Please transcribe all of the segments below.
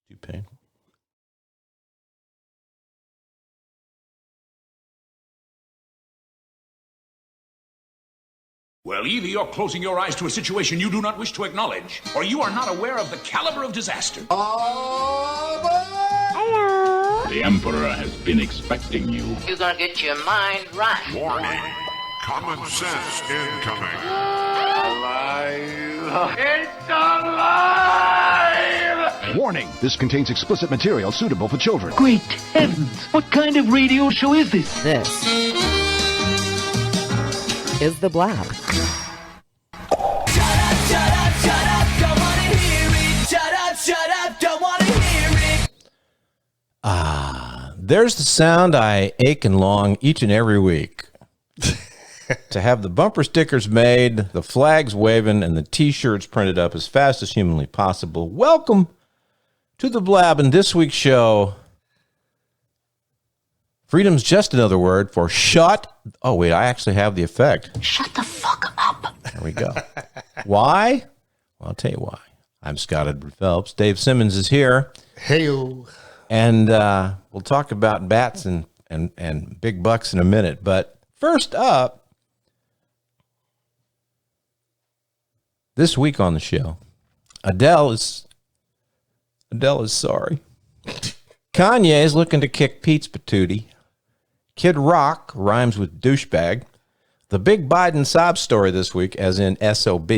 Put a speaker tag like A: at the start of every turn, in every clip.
A: Too painful.
B: Well, either you're closing your eyes to a situation you do not wish to acknowledge, or you are not aware of the caliber of disaster.
C: Hello.
B: The Emperor has been expecting you.
C: You're gonna get your mind right.
D: Warning. Common sense incoming.
C: Alive. It's alive!
E: Warning, this contains explicit material suitable for children.
F: Great heavens! What kind of radio show is this?
G: This is the Blab.
A: There's the sound I ache and long each and every week. To have the bumper stickers made, the flags waving, and the T-shirts printed up as fast as humanly possible. Welcome to the Blab. And this week's show, freedom's just another word for shut. Oh, wait, I actually have the effect.
C: Shut the fuck up.
A: There we go. Why? Well, I'll tell you why. I'm Scott Edward Phelps. Dave Simmons is here.
H: Hey-o.
A: And we'll talk about bats and big bucks in a minute. But first up, this week on the show, Adele is sorry. Kanye is looking to kick Pete's patootie. Kid Rock rhymes with douchebag. The big Biden sob story this week, as in SOB.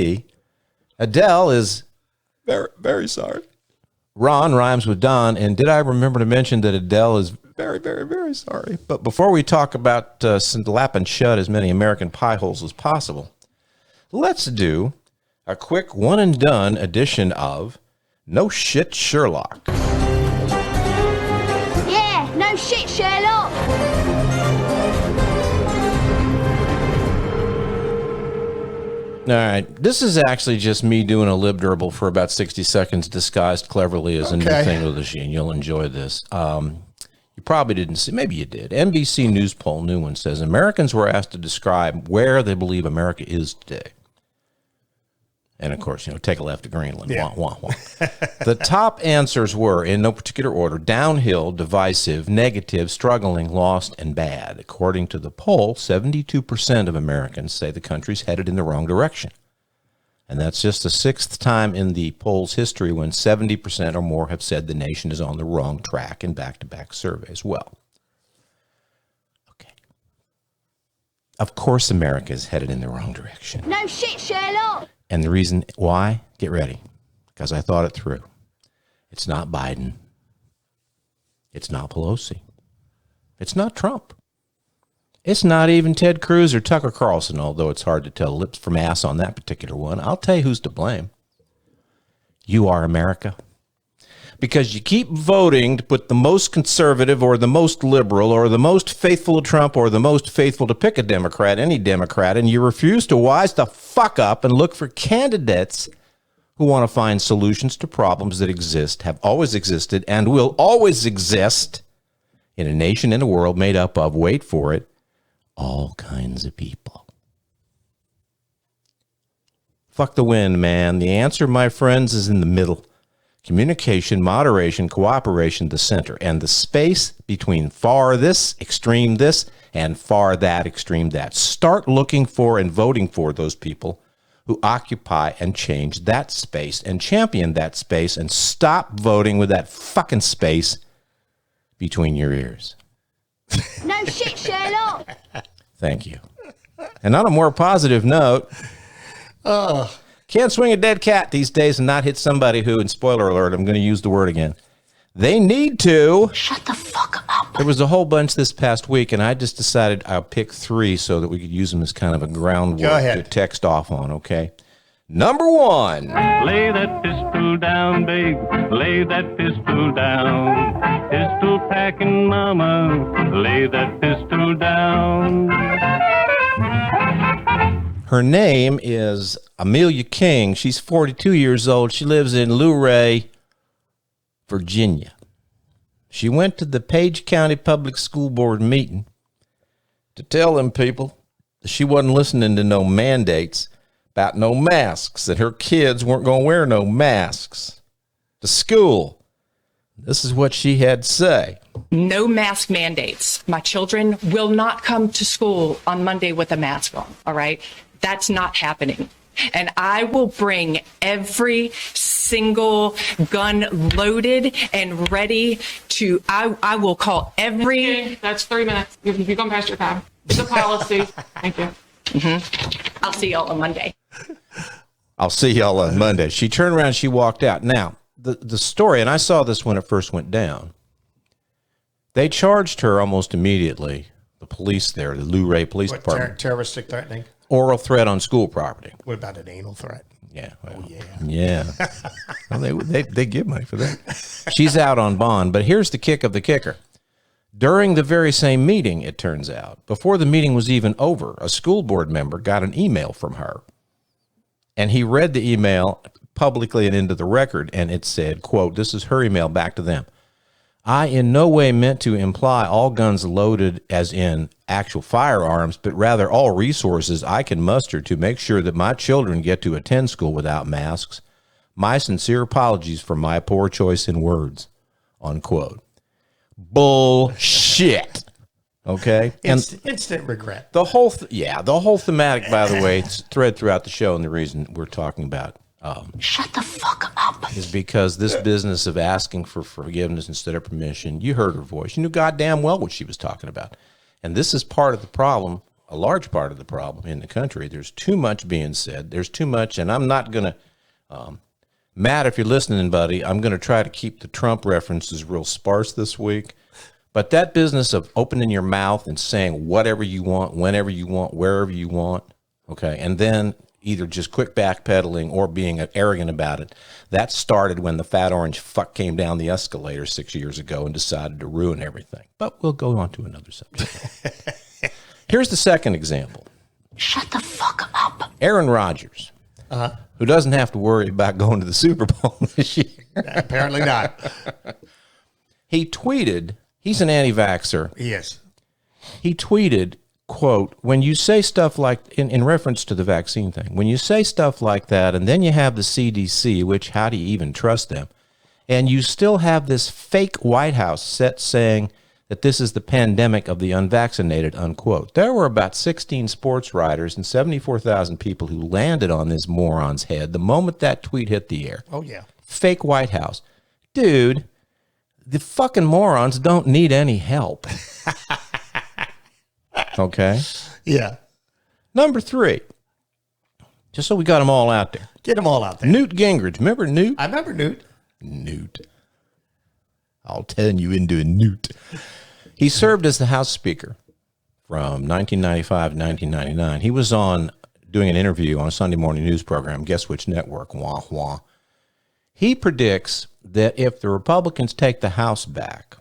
A: Adele is very, very sorry. Ron rhymes with Don, and did I remember to mention that Adele is very, very, very sorry? But before we talk about lapping shut as many American pie holes as possible, let's do a quick one-and-done edition of No Shit Sherlock.
I: Yeah, no shit, Sherlock.
A: All right, this is actually just me doing a lib durable for about 60 seconds, disguised cleverly as a new thing with the machine. You'll enjoy this. You probably didn't see, maybe you did. NBC News poll, new one, says Americans were asked to describe where they believe America is today. And, of course, take a left to Greenland.
H: Yeah.
A: Wah, wah, wah. The top answers were, in no particular order, downhill, divisive, negative, struggling, lost, and bad. According to the poll, 72% of Americans say the country's headed in the wrong direction. And that's just the sixth time in the poll's history when 70% or more have said the nation is on the wrong track in back-to-back surveys. Well, okay. Of course America is headed in the wrong direction.
I: No shit, Sherlock.
A: And the reason why, get ready, because I thought it through. It's not Biden. It's not Pelosi. It's not Trump. It's not even Ted Cruz or Tucker Carlson, although it's hard to tell lips from ass on that particular one. I'll tell you who's to blame. You are, America. Because you keep voting to put the most conservative or the most liberal or the most faithful to Trump or the most faithful to pick a Democrat, any Democrat, and you refuse to wise the fuck up and look for candidates who want to find solutions to problems that exist, have always existed, and will always exist in a nation and a world made up of, wait for it, all kinds of people. Fuck the wind, man. The answer, my friends, is in the middle. Communication, moderation, cooperation, the center, and the space between far this, extreme this, and far that, extreme that. Start looking for and voting for those people who occupy and change that space and champion that space, and stop voting with that fucking space between your ears.
I: No shit, Sherlock.
A: Thank you. And on a more positive note, can't swing a dead cat these days and not hit somebody who, and spoiler alert, I'm going to use the word again, they need to.
C: Shut the fuck up.
A: There was a whole bunch this past week, and I just decided I'll pick three so that we could use them as kind of a groundwork to text off on, okay? Number one.
J: Lay that pistol down, babe. Lay that pistol down. Pistol packing mama. Lay that pistol down.
A: Her name is Amelia King. She's 42 years old. She lives in Luray, Virginia. She went to the Page County Public School Board meeting to tell them people that she wasn't listening to no mandates about no masks, that her kids weren't going to wear no masks to school. This is what she had to say.
G: No mask mandates. My children will not come to school on Monday with a mask on, all right? That's not happening. And I will bring every single gun loaded and ready to, I will call every...
H: That's 3 minutes. You've gone past your time. It's a policy. Thank you.
G: I'll see y'all on Monday.
A: I'll see y'all on Monday. She turned around, she walked out. Now, the story, and I saw this when it first went down, they charged her almost immediately, the police there, the Luray Police Department.
K: Terroristic threatening?
A: Oral threat on school property.
K: What about an anal threat?
A: Yeah. Well, yeah. Well, they give money for that. She's out on bond, but here's the kick of the kicker. During the very same meeting, it turns out, before the meeting was even over, a school board member got an email from her. And he read the email publicly and into the record, and it said, quote, this is her email back to them. I in no way meant to imply all guns loaded as in actual firearms, but rather all resources I can muster to make sure that my children get to attend school without masks. My sincere apologies for my poor choice in words, unquote. Bullshit. Okay?
K: Instant regret.
A: The whole thematic, by the way, thread throughout the show, and the reason we're talking about
C: Shut the fuck up.
A: is because this business of asking for forgiveness instead of permission, you heard her voice. You knew goddamn well what she was talking about. And this is part of the problem, a large part of the problem in the country. There's too much being said. There's too much, and I'm not going to, Matt, if you're listening, buddy, I'm going to try to keep the Trump references real sparse this week. But that business of opening your mouth and saying whatever you want, whenever you want, wherever you want, okay, and then either just quick backpedaling or being arrogant about it, that started when the fat orange fuck came down the escalator 6 years ago and decided to ruin everything. But we'll go on to another subject. Here's the second example.
C: Shut the fuck up.
A: Aaron Rodgers, who doesn't have to worry about going to the Super Bowl this year.
K: Apparently not.
A: He tweeted, he's an anti-vaxxer.
K: He is.
A: He tweeted, quote, when you say stuff like, in reference to the vaccine thing, when you say stuff like that, and then you have the CDC, which how do you even trust them? And you still have this fake White House set saying that this is the pandemic of the unvaccinated, unquote. There were about 16 sports writers and 74,000 people who landed on this moron's head the moment that tweet hit the air.
K: Oh, yeah.
A: Fake White House. Dude, the fucking morons don't need any help. Okay?
K: Yeah.
A: Number 3. Just so we got them all out there.
K: Get them all out there.
A: Newt Gingrich. Remember Newt?
K: I remember Newt.
A: Newt. I'll turn you into a newt. He served as the House Speaker from 1995 to 1999. He was on doing an interview on a Sunday morning news program, guess which network, wah, wah. He predicts that if the Republicans take the House back,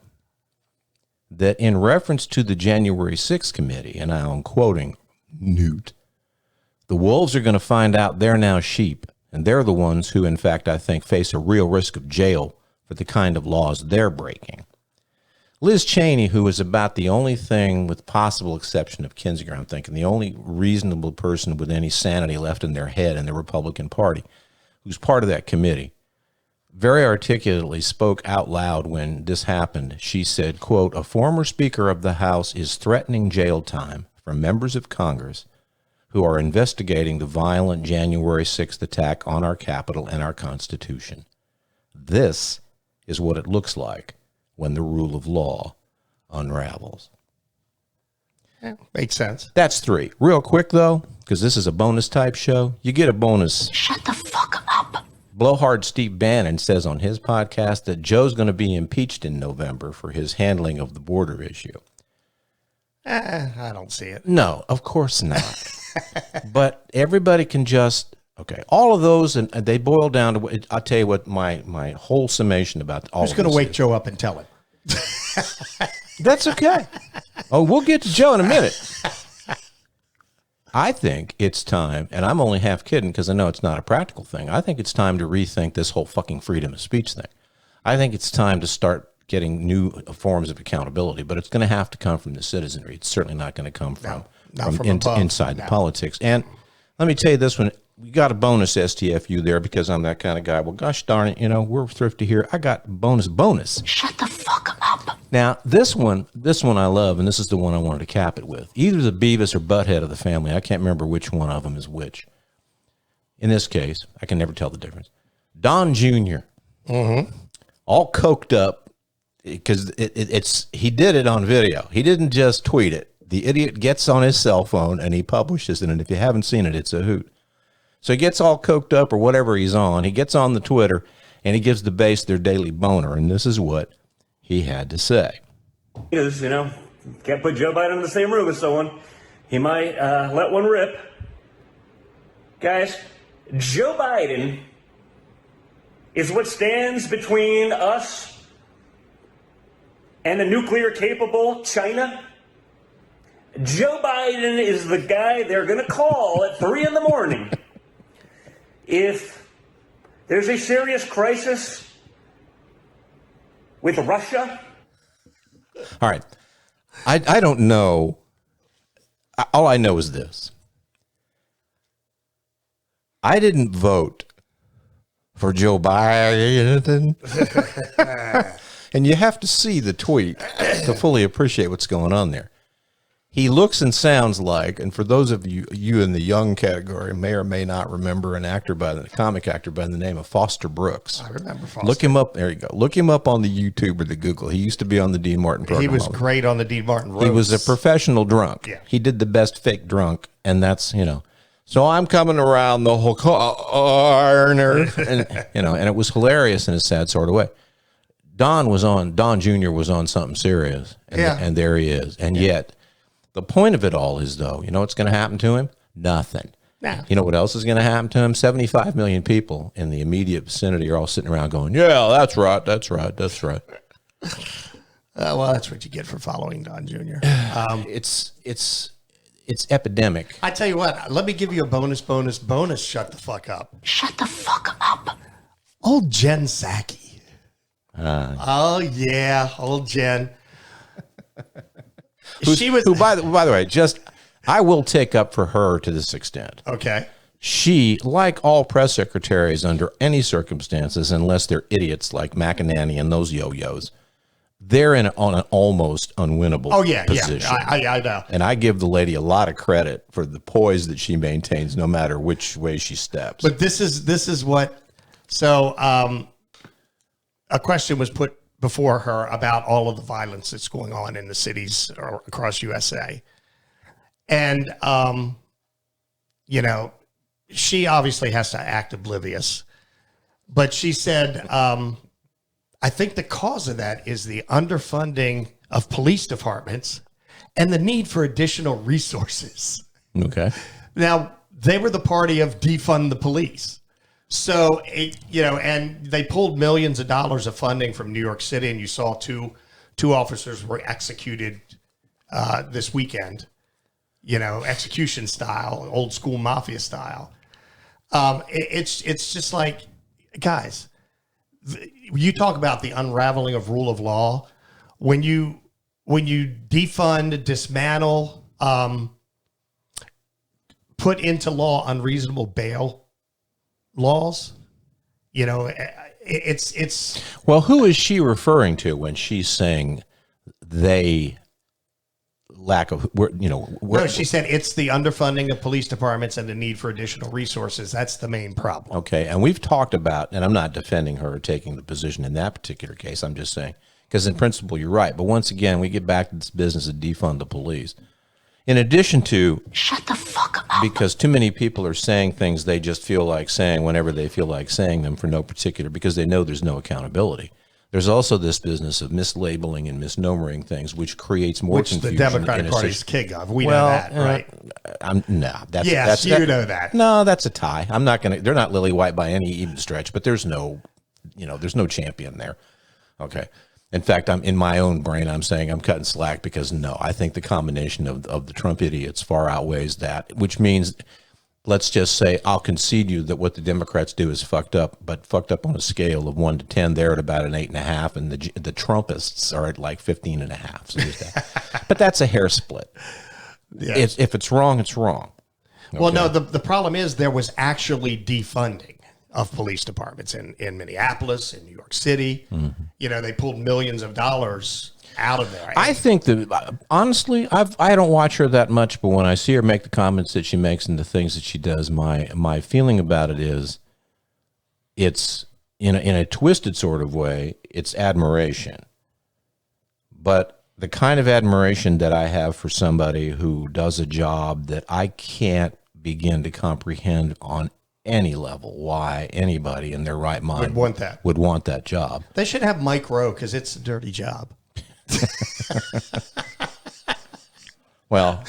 A: that in reference to the January 6th committee, and I'm quoting Newt, the wolves are going to find out they're now sheep, and they're the ones who, in fact, I think, face a real risk of jail for the kind of laws they're breaking. Liz Cheney, who is about the only thing, with possible exception of Kinzinger, I'm thinking, the only reasonable person with any sanity left in their head in the Republican Party, who's part of that committee, very articulately spoke out loud when this happened. She said, quote, a former Speaker of the House is threatening jail time from members of Congress who are investigating the violent January 6th attack on our Capitol and our Constitution. This is what it looks like when the rule of law unravels.
K: Yeah, makes sense.
A: That's 3. Real quick, though, because this is a bonus type show, you get a bonus.
C: Shut the fuck up.
A: Blowhard Steve Bannon says on his podcast that Joe's going to be impeached in November for his handling of the border issue.
K: I don't see it.
A: No, of course not. But everybody can just, okay, all of those, and they boil down to, I'll tell you what my whole summation about all
K: Who's
A: of
K: going to
A: this
K: wake
A: is.
K: Joe up and tell him?
A: That's okay. Oh, we'll get to Joe in a minute. I think it's time, and I'm only half kidding because I know it's not a practical thing. I think it's time to rethink this whole fucking freedom of speech thing. I think it's time to start getting new forms of accountability, but it's going to have to come from the citizenry. It's certainly not going to come from
K: above.
A: inside the politics. And let me tell you this one, we got a bonus STFU there because I'm that kind of guy. Well, gosh darn it, we're thrifty here. I got bonus.
C: Shut the fuck up.
A: Now, this one I love, and this is the one I wanted to cap it with. Either the Beavis or Butthead of the family. I can't remember which one of them is which. In this case, I can never tell the difference. Don Jr. All coked up because he did it on video. He didn't just tweet it. The idiot gets on his cell phone and he publishes it. And if you haven't seen it, it's a hoot. So he gets all coked up or whatever he's on. He gets on the Twitter and he gives the base their daily boner. And this is what he had to say.
L: Can't put Joe Biden in the same room as someone. He might let one rip. Guys, Joe Biden is what stands between us and a nuclear-capable China. Joe Biden is the guy they're going to call at 3 in the morning if there's a serious crisis with Russia.
A: All right. I don't know. All I know is this. I didn't vote for Joe Biden. And you have to see the tweet to fully appreciate what's going on there. He looks and sounds like, and for those of you in the young category may or may not remember a comic actor by the name of Foster Brooks.
K: I remember Foster.
A: Look him up. There you go. Look him up on the YouTube or the Google. He used to be on the Dean Martin program.
K: He was great on the Dean Martin roast.
A: He was a professional drunk.
K: Yeah.
A: He did the best fake drunk, and that's, So I'm coming around the whole corner, and it was hilarious in a sad sort of way. Don Jr. was on something serious, and there he is. And yet, the point of it all is, though, what's going to happen to him? Nothing.
K: Nah.
A: You know what else is going to happen to him? 75 million people in the immediate vicinity are all sitting around going, yeah, that's right.
K: Well, that's what you get for following Don Jr.
A: It's epidemic.
K: I tell you what, let me give you a bonus. Shut the fuck up.
C: Shut the fuck up.
K: Old Jen Psaki. Oh yeah, old Jen.
A: Who, by the way, I will take up for her to this extent.
K: Okay.
A: She, like all press secretaries under any circumstances, unless they're idiots like McEnany and those yo-yos, they're on an almost unwinnable position.
K: Yeah, I know.
A: And I give the lady a lot of credit for the poise that she maintains no matter which way she steps.
K: But this is what, so a question was put before her about all of the violence that's going on in the cities across USA. And, she obviously has to act oblivious. But she said, I think the cause of that is the underfunding of police departments and the need for additional resources.
A: Okay.
K: Now, they were the party of defund the police. So, and they pulled millions of dollars of funding from New York City, and you saw two officers were executed this weekend, execution style, old school mafia style. It's just like, guys, you talk about the unraveling of rule of law. When you defund, dismantle, put into law unreasonable bail laws, it's
A: well, who is she referring to when she's saying they lack of
K: no, she said it's the underfunding of police departments and the need for additional resources. That's the main problem.
A: Okay, and we've talked about, and I'm not defending her taking the position in that particular case, I'm just saying, because in principle you're right, but once again we get back to this business of defund the police. In addition to,
C: shut the fuck up.
A: Because too many people are saying things they just feel like saying whenever they feel like saying them for no particular, because they know there's no accountability. There's also this business of mislabeling and misnomering things, which creates more confusion.
K: Which the Democratic Party's king of. We know that, right?
A: You know that. No, that's a tie. I'm not going to, they're not lily white by any even stretch, but there's no champion there. Okay. In fact, I'm in my own brain, I'm saying I'm cutting slack because no, I think the combination of the Trump idiots far outweighs that, which means, let's just say I'll concede you that what the Democrats do is fucked up, but fucked up on a scale of 1 to 10. They're at about an 8.5, and the Trumpists are at like 15.5. So there's that. But that's a hair split.
K: Yeah.
A: If it's wrong, it's wrong.
K: Well, no, the problem is there was actually defunding of police departments in Minneapolis, in New York City.
A: Mm-hmm.
K: You know, they pulled millions of dollars out of there.
A: I think that, honestly, I don't watch her that much, but when I see her make the comments that she makes and the things that she does, my feeling about it is it's, in a twisted sort of way, it's admiration. But the kind of admiration that I have for somebody who does a job that I can't begin to comprehend on any level why anybody in their right mind would want that job.
K: They should have Mike Rowe because it's a dirty job.
A: Well,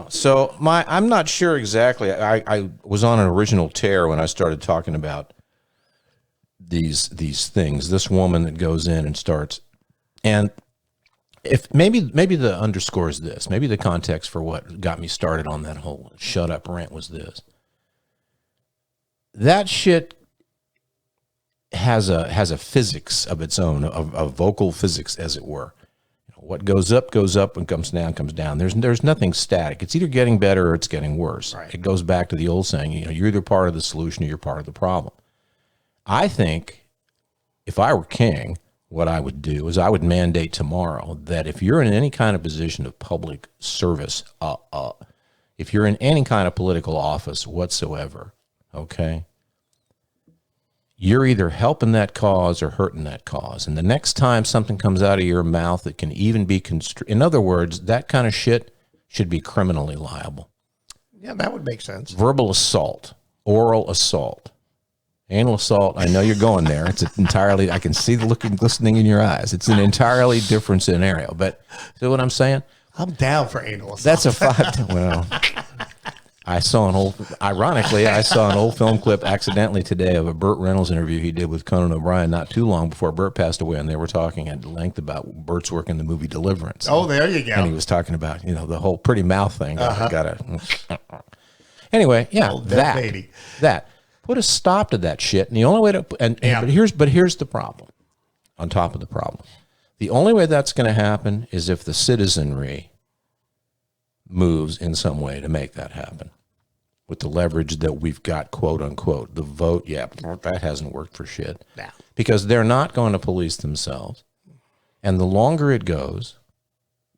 A: so I'm not sure exactly. I was on an original tear when I started talking about these things. This woman that goes in and starts, and if maybe the underscore is this, maybe the context for what got me started on that whole shut up rant was this. That shit has a physics of its own, of vocal physics, as it were. What goes up, and comes down. There's nothing static. It's either getting better or it's getting worse. Right. It goes back to the old saying, you're either part of the solution or you're part of the problem. I think if I were king, what I would do is I would mandate tomorrow that if you're in any kind of position of public service, if you're in any kind of political office whatsoever, okay, you're either helping that cause or hurting that cause. And the next time something comes out of your mouth that can even be in other words, that kind of shit should be criminally liable.
K: Yeah, that would make sense.
A: Verbal assault, oral assault, anal assault. I know you're going there. It's entirely, I can see the glistening in your eyes. It's an entirely different scenario. But see what I'm saying?
K: I'm down for anal assault.
A: That's a 5. Well, I saw an old film clip accidentally today of a Burt Reynolds interview he did with Conan O'Brien not too long before Burt passed away, and they were talking at length about Burt's work in the movie Deliverance.
K: Oh, there you go.
A: And he was talking about, the whole pretty mouth thing. Anyway, yeah, that. Put a stop to that shit. And the only way to, but here's the problem. On top of the problem, the only way that's going to happen is if the citizenry moves in some way to make that happen. With the leverage that we've got, quote unquote, the vote, that hasn't worked for shit.
K: No.
A: Because they're not going to police themselves. And the longer it goes,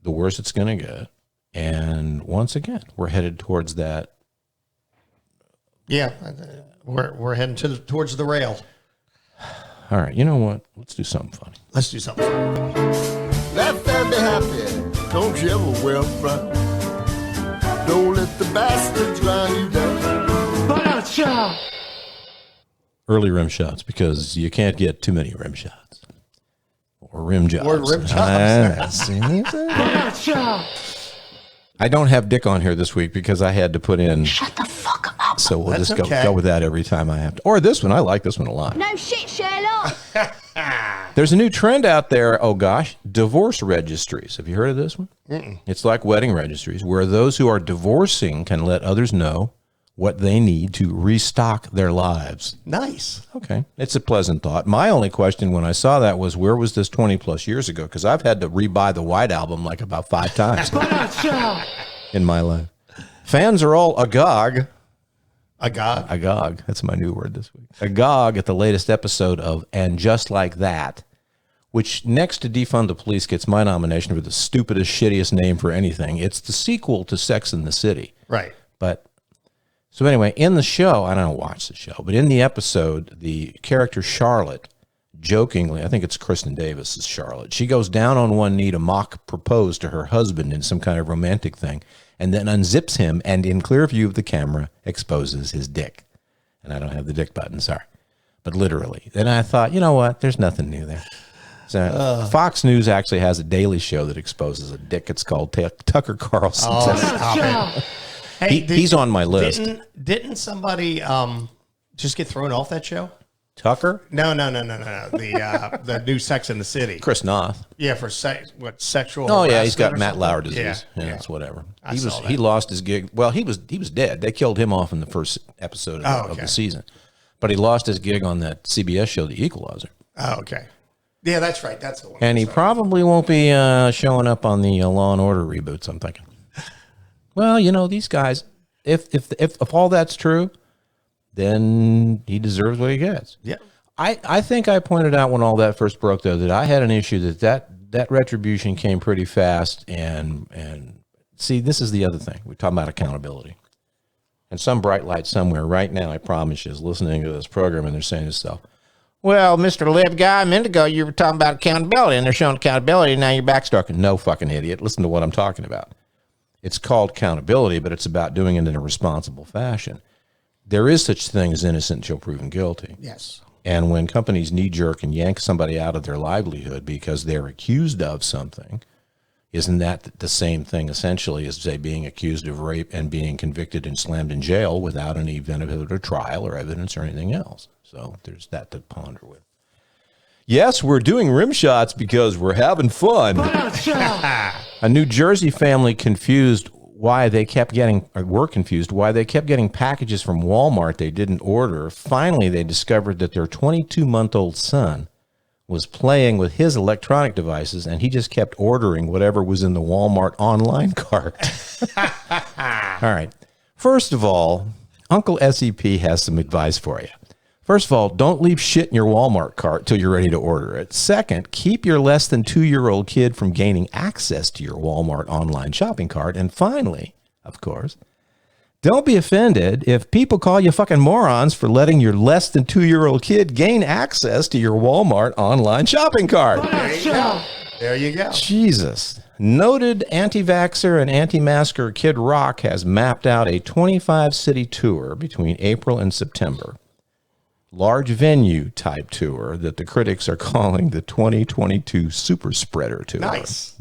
A: the worse it's going to get. And once again, we're headed towards that.
K: Yeah, we're heading towards the rail.
A: All right, you know what? Let's do something funny.
K: Let's do something funny.
M: Laugh and be happy. Don't you ever wear a frown. Don't let the bastards grind you down. Ba-da-cha!
A: Early rim shots, because you can't get too many rim shots. Or rim jobs.
K: Or rim jobs.
A: Ba-da-cha! I don't have Dick on here this week because I had to put in.
C: Shut the fuck up.
A: So we'll just go with that every time I have to. Or this one. I like this one a lot.
I: No shit, Sherlock.
A: There's a new trend out there, oh gosh, divorce registries. Have you heard of this one?
K: Mm-mm.
A: It's like wedding registries, where those who are divorcing can let others know what they need to restock their lives.
K: Nice.
A: Okay. It's a pleasant thought. My only question when I saw that was, where was this 20 plus years ago? Because I've had to rebuy the White Album like about 5 times in my life. Fans are all agog. Agog. That's my new word this week. Agog at the latest episode of And Just Like That, which next to Defund the Police gets my nomination for the stupidest, shittiest name for anything. It's the sequel to Sex and the City.
K: Right.
A: But so anyway, in the show, I don't watch the show, but in the episode, the character Charlotte, jokingly, I think it's Kristen Davis as Charlotte, she goes down on one knee to mock propose to her husband in some kind of romantic thing, and then unzips him and in clear view of the camera exposes his dick. And I don't have the dick button, sorry. But literally. Then I thought, you know what? There's nothing new there. So Fox News actually has a daily show that exposes a dick. It's called Tucker Carlson.
K: Oh, stop it. Hey,
A: he's on my list.
K: Didn't somebody just get thrown off that show?
A: Tucker?
K: No. The new Sex in the City.
A: Chris Noth.
K: Yeah, for sexual.
A: Oh yeah, he's got
K: harassment or
A: Matt
K: something?
A: Lauer disease. Yeah, it's whatever.
K: He
A: He lost his gig. Well, he was dead. They killed him off in the first episode of the season, but he lost his gig on that CBS show, The Equalizer.
K: Oh, okay. Yeah, that's right. That's the one.
A: And he probably won't be showing up on the Law and Order reboots, I'm thinking. Well, these guys, if all that's true, then he deserves what he gets.
K: Yeah.
A: I think I pointed out when all that first broke, though, that I had an issue that retribution came pretty fast. And see, this is the other thing. We're talking about accountability. And some bright light somewhere right now, I promise you, is listening to this program and they're saying to themselves, well, Mr. Lib guy, a minute ago you were talking about accountability and they're showing accountability and now you're backstalking. No, fucking idiot. Listen to what I'm talking about. It's called accountability, but it's about doing it in a responsible fashion. There is such thing as innocent until proven guilty.
K: Yes.
A: And when companies knee-jerk and yank somebody out of their livelihood because they're accused of something, isn't that the same thing essentially as, say, being accused of rape and being convicted and slammed in jail without any benefit of trial or evidence or anything else? So there's that to ponder with. Yes, we're doing rim shots because we're having fun. A New Jersey family were confused why they kept getting packages from Walmart they didn't order. Finally, they discovered that their 22-month-old son was playing with his electronic devices, and he just kept ordering whatever was in the Walmart online cart. All right. First of all, Uncle SEP has some advice for you. First of all, don't leave shit in your Walmart cart till you're ready to order it. Second, keep your less than 2-year-old kid from gaining access to your Walmart online shopping cart. And finally, of course, don't be offended if people call you fucking morons for letting your less than 2-year-old kid gain access to your Walmart online shopping cart.
K: There you go. There you go.
A: Jesus. Noted anti-vaxxer and anti-masker Kid Rock has mapped out a 25-city tour between April and September. Large venue type tour that the critics are calling the 2022 Super Spreader Tour.
K: Nice.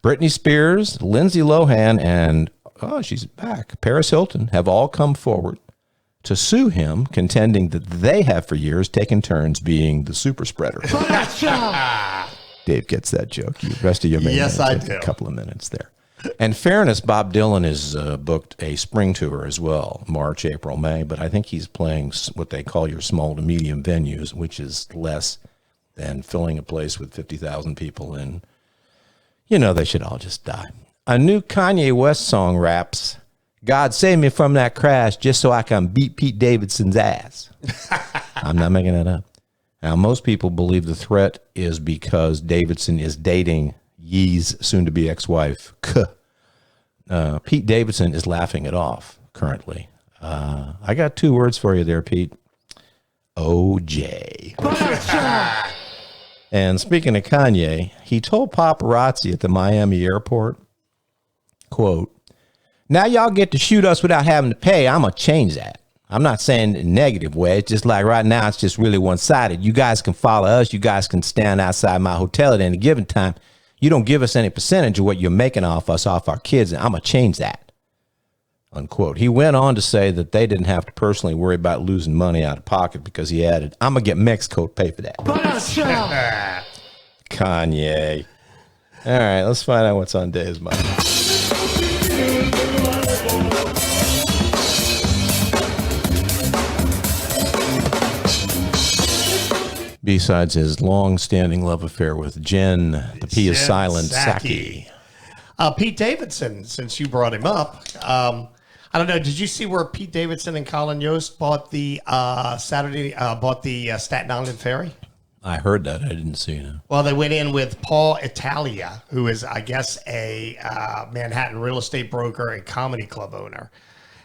A: Britney Spears, Lindsay Lohan, and, she's back, Paris Hilton have all come forward to sue him, contending that they have for years taken turns being the super spreader. Dave gets that joke. The rest of you may
K: yes, I do.
A: A couple of minutes there. In fairness, Bob Dylan has booked a spring tour as well, March, April, May, but I think he's playing what they call your small to medium venues, which is less than filling a place with 50,000 people in. You know, they should all just die. A new Kanye West song raps, God save me from that crash just so I can beat Pete Davidson's ass. I'm not making that up. Now, most people believe the threat is because Davidson is dating Yee's soon-to-be ex-wife. Pete Davidson is laughing it off currently. I got 2 words for you there, Pete. OJ. And speaking of Kanye, he told paparazzi at the Miami airport, quote, now y'all get to shoot us without having to pay. I'm going to change that. I'm not saying in a negative way. It's just like right now, it's just really one-sided. You guys can follow us. You guys can stand outside my hotel at any given time. You don't give us any percentage of what you're making off us, off our kids, and I'm going to change that, unquote. He went on to say that they didn't have to personally worry about losing money out of pocket because he added, I'm going to get Mexico to pay for that. Kanye. All right, let's find out what's on Dave's mind. Besides his long-standing love affair with Jen, the P is silent, Psaki.
K: Pete Davidson, since you brought him up, I don't know. Did you see where Pete Davidson and Colin Yost bought the Staten Island ferry?
A: I heard that. I didn't see it.
K: Well, they went in with Paul Italia, who is, I guess, a Manhattan real estate broker and comedy club owner,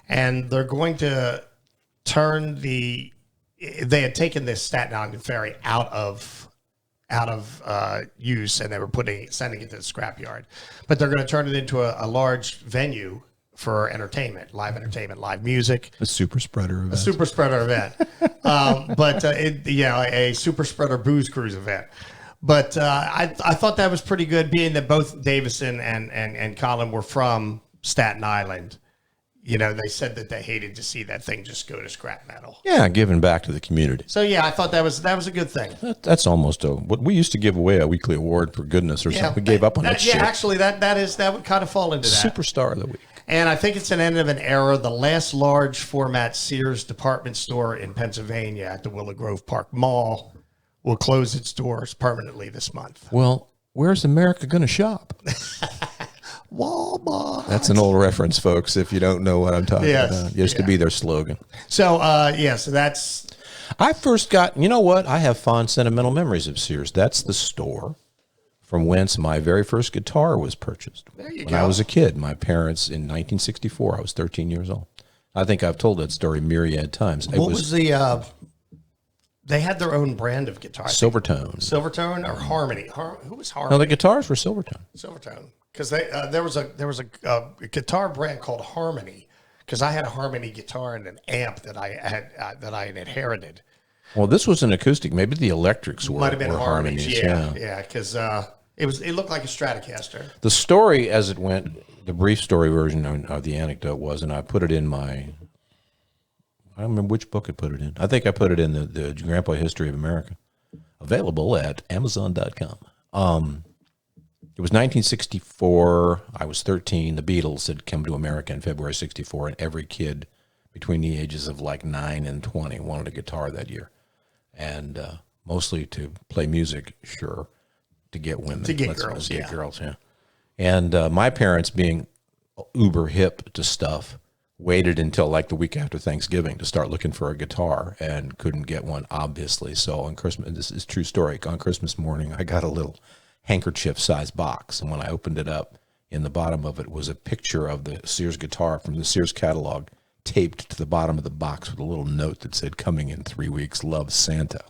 K: and they're going to turn the. They had taken this Staten Island ferry out of use, and they were sending it to the scrapyard. But they're going to turn it into a large venue for entertainment, live music.
A: A super spreader event.
K: A super spreader booze cruise event. But I thought that was pretty good, being that both Davidson and Colin were from Staten Island. You know, they said that they hated to see that thing just go to scrap metal.
A: Yeah, giving back to the community.
K: So yeah, I thought that was a good thing.
A: That's almost what we used to give away, a weekly award for goodness or something. We gave up on that shit.
K: Yeah, actually, that would kind of fall into that.
A: Superstar of the week.
K: And I think it's an end of an era. The last large format Sears department store in Pennsylvania at the Willow Grove Park Mall will close its doors permanently this month.
A: Well, where's America going to shop?
K: Walmart.
A: That's an old reference, folks, if you don't know what I'm talking about. It used to be their slogan.
K: So, so that's...
A: I first got, you know what? I have fond sentimental memories of Sears. That's the store from whence my very first guitar was purchased.
K: There you
A: when
K: go.
A: I was a kid, my parents, in 1964, I was 13 years old. I think I've told that story myriad times.
K: What was the... they had their own brand of guitar.
A: Silvertone.
K: Silvertone or Harmony? Who was Harmony?
A: No, the guitars were Silvertone.
K: Silvertone. Because there was a guitar brand called Harmony. Because I had a Harmony guitar and an amp that I had inherited.
A: Well, this was an acoustic. Maybe the electrics were,
K: Might have been
A: were
K: Harmonies.
A: Harmonies.
K: Yeah. Because it looked like a Stratocaster.
A: The story as it went, the brief story version of the anecdote was, and I put it in my, I don't remember which book I put it in. I think I put it in the Grandpa History of America, available at Amazon.com. It was 1964. I was 13. The Beatles had come to America in February 64, and every kid between the ages of like 9 and 20 wanted a guitar that year. And mostly to play music, sure, to get women.
K: To get girls,
A: get girls, yeah. And my parents, being uber hip to stuff, waited until like the week after Thanksgiving to start looking for a guitar and couldn't get one, obviously. So on Christmas, this is a true story, on Christmas morning, I got a little handkerchief-sized box, and when I opened it up, in the bottom of it was a picture of the Sears guitar from the Sears catalog taped to the bottom of the box with a little note that said, "Coming in 3 weeks, love, Santa."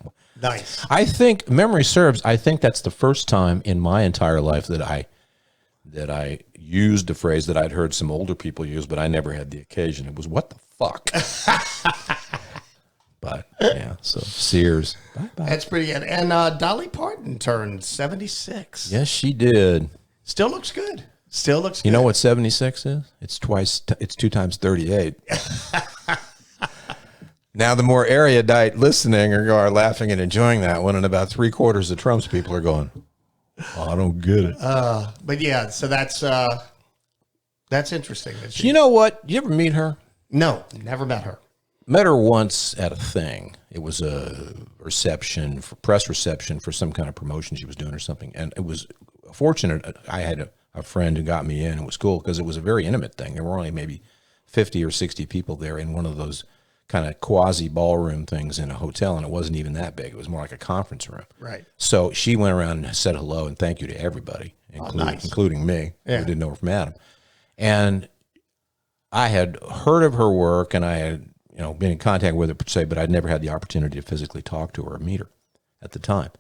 K: Nice.
A: I think, memory serves, I think that's the first time in my entire life that I used a phrase that I'd heard some older people use, but I never had the occasion. It was, "What the fuck?" But yeah, so Sears. Bye-bye.
K: That's pretty good. And Dolly Parton turned 76.
A: Yes, she did.
K: Still looks good. Still looks good.
A: You know what 76 is? It's 2 times 38. Now, the more erudite listening are laughing and enjoying that one, and about 3/4 of Trump's people are going, "Oh, I don't get it."
K: But yeah, so that's interesting. That
A: You know what? You ever meet her?
K: No, never met her.
A: Met her once at a thing. It was a press reception for some kind of promotion she was doing or something. And it was fortunate. I had a friend who got me in. It was cool because it was a very intimate thing. There were only maybe 50 or 60 people there in one of those kind of quasi ballroom things in a hotel. And it wasn't even that big. It was more like a conference room.
K: Right.
A: So she went around and said hello and thank you to everybody, including me, who didn't know her from Adam. And I had heard of her work, and I had been in contact with her per se, but I'd never had the opportunity to physically talk to her or meet her at the time.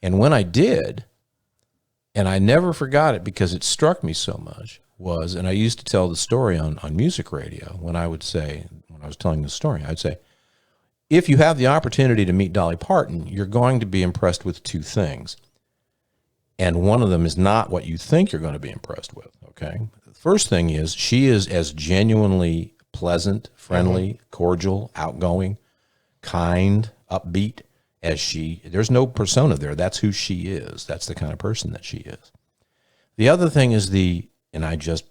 A: And when I did, and I never forgot it because it struck me so much, and I used to tell the story on music radio when I was telling the story, I'd say, if you have the opportunity to meet Dolly Parton, you're going to be impressed with 2 things. And one of them is not what you think you're going to be impressed with, okay? The first thing is she is as genuinely pleasant, friendly, cordial, outgoing, kind, upbeat as there's no persona there. That's who she is. That's the kind of person that she is. The other thing is and I just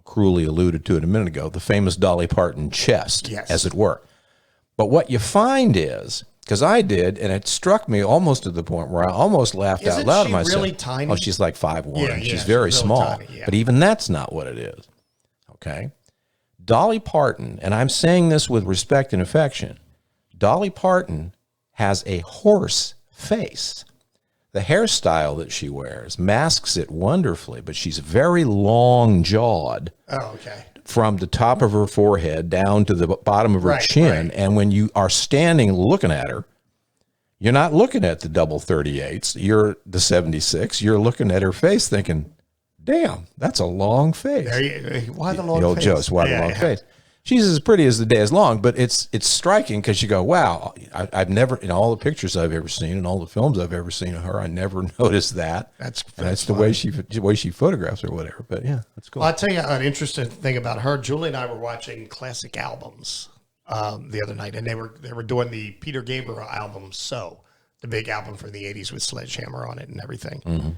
A: cruelly alluded to it a minute ago, the famous Dolly Parton chest, as it were. But what you find is, because I did, and it struck me almost to the point where I almost laughed out loud to myself.
K: Isn't she really tiny?
A: Oh, she's like 5'1".
K: Yeah,
A: she's very
K: really
A: small.
K: tiny, yeah.
A: But even that's not what it is. Okay? Dolly Parton, and I'm saying this with respect and affection, Dolly Parton has a horse face. The hairstyle that she wears masks it wonderfully, but she's very long-jawed.
K: Oh, okay.
A: From the top of her forehead down to the bottom of her chin. Right. And when you are standing looking at her, you're not looking at the double 38s. You're the 76. You're looking at her face thinking, damn, that's a long face.
K: Why the long face?
A: The old Joe's, why the long face? She's as pretty as the day is long, but it's striking because you go, wow, I've never, in all the pictures I've ever seen and all the films I've ever seen of her, I never noticed that. That's the way she photographs or whatever. But yeah, that's cool.
K: Well, I'll tell you an interesting thing about her. Julie and I were watching classic albums the other night, and they were doing the Peter Gabriel album, So, the big album from the 80s with Sledgehammer on it and everything. Mm-hmm.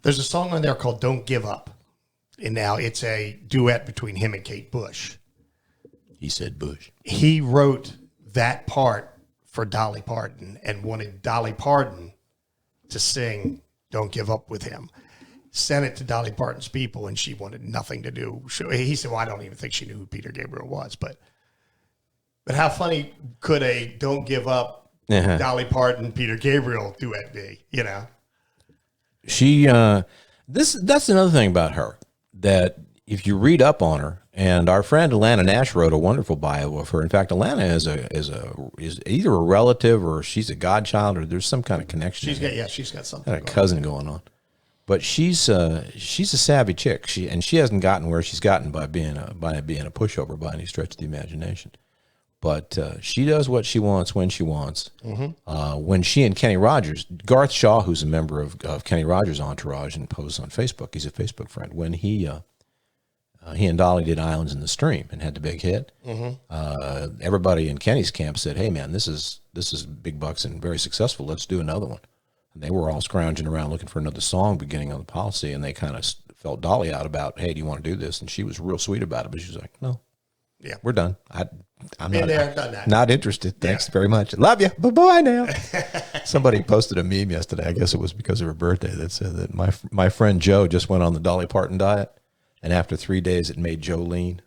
K: There's a song on there called Don't Give Up. And now it's a duet between him and Kate Bush.
A: He said Bush.
K: He wrote that part for Dolly Parton and wanted Dolly Parton to sing Don't Give Up with him. sent it to Dolly Parton's people, and she wanted nothing to do. He said, well, I don't even think she knew who Peter Gabriel was. But how funny could a Don't Give Up Dolly Parton, Peter Gabriel duet be, you know?
A: She, that's another thing about her, that if you read up on her, and our friend Alana Nash wrote a wonderful bio of her. In fact, Alana is either a relative or she's a godchild, or there's some kind of connection.
K: She's got something.
A: Got a cousin going on. But she's a savvy chick. She hasn't gotten where she's gotten by being a pushover by any stretch of the imagination. But she does what she wants when she wants. Mm-hmm. When she and Kenny Rogers, Garth Shaw, who's a member of Kenny Rogers' entourage and posts on Facebook, he's a Facebook friend. When he and Dolly did Islands in the Stream and had the big hit, everybody in Kenny's camp said, "Hey man, this is big bucks and very successful. Let's do another one." And they were all scrounging around looking for another song beginning on the policy, and they kind of felt Dolly out about, "Hey, do you want to do this?" And she was real sweet about it, but she was like, "No, yeah, we're done. I'm not interested. Thanks very much. Love you. Bye-bye now." Somebody posted a meme yesterday. I guess it was because of her birthday, that said that my friend Joe just went on the Dolly Parton diet, and after 3 days it made Joe lean.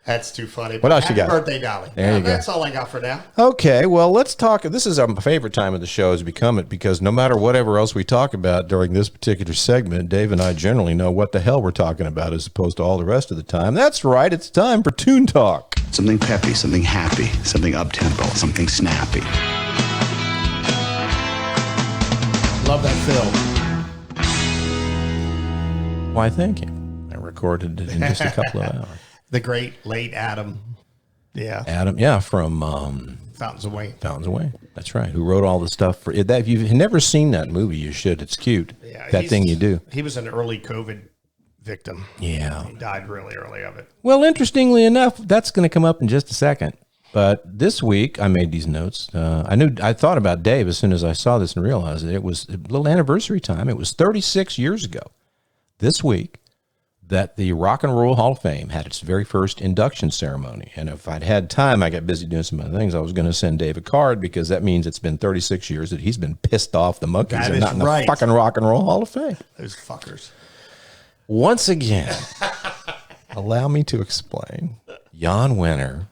K: That's too funny.
A: What else you got?
K: Happy birthday, Dolly.
A: There you go.
K: That's all I got for now.
A: Okay, well, let's talk. This is our favorite time of the show, has become it, because no matter whatever else we talk about during this particular segment, Dave and I generally know what the hell we're talking about as opposed to all the rest of the time. That's right. It's time for Toon Talk.
N: Something peppy, something happy, something up-tempo, something snappy.
K: Love that film.
A: Why, thank you. I recorded it in just a couple of hours.
K: The great late Adam. Yeah.
A: Adam, from
K: Fountains of Wayne.
A: Fountains of Wayne. That's right. Who wrote all the stuff for that? If you've never seen that movie, you should. It's cute.
K: Yeah,
A: that thing you do.
K: He was an early COVID victim.
A: Yeah.
K: He died really early of it.
A: Well, interestingly enough, that's going to come up in just a second. But this week, I made these notes. I thought about Dave as soon as I saw this and realized that it was a little anniversary time. It was 36 years ago this week that the Rock and Roll Hall of Fame had its very first induction ceremony. And if I'd had time, I got busy doing some other things, I was going to send Dave a card, because that means it's been 36 years that he's been pissed off the monkeys and not in the fucking Rock and Roll Hall of Fame.
K: Those fuckers.
A: Once again, allow me to explain. Jan Wenner,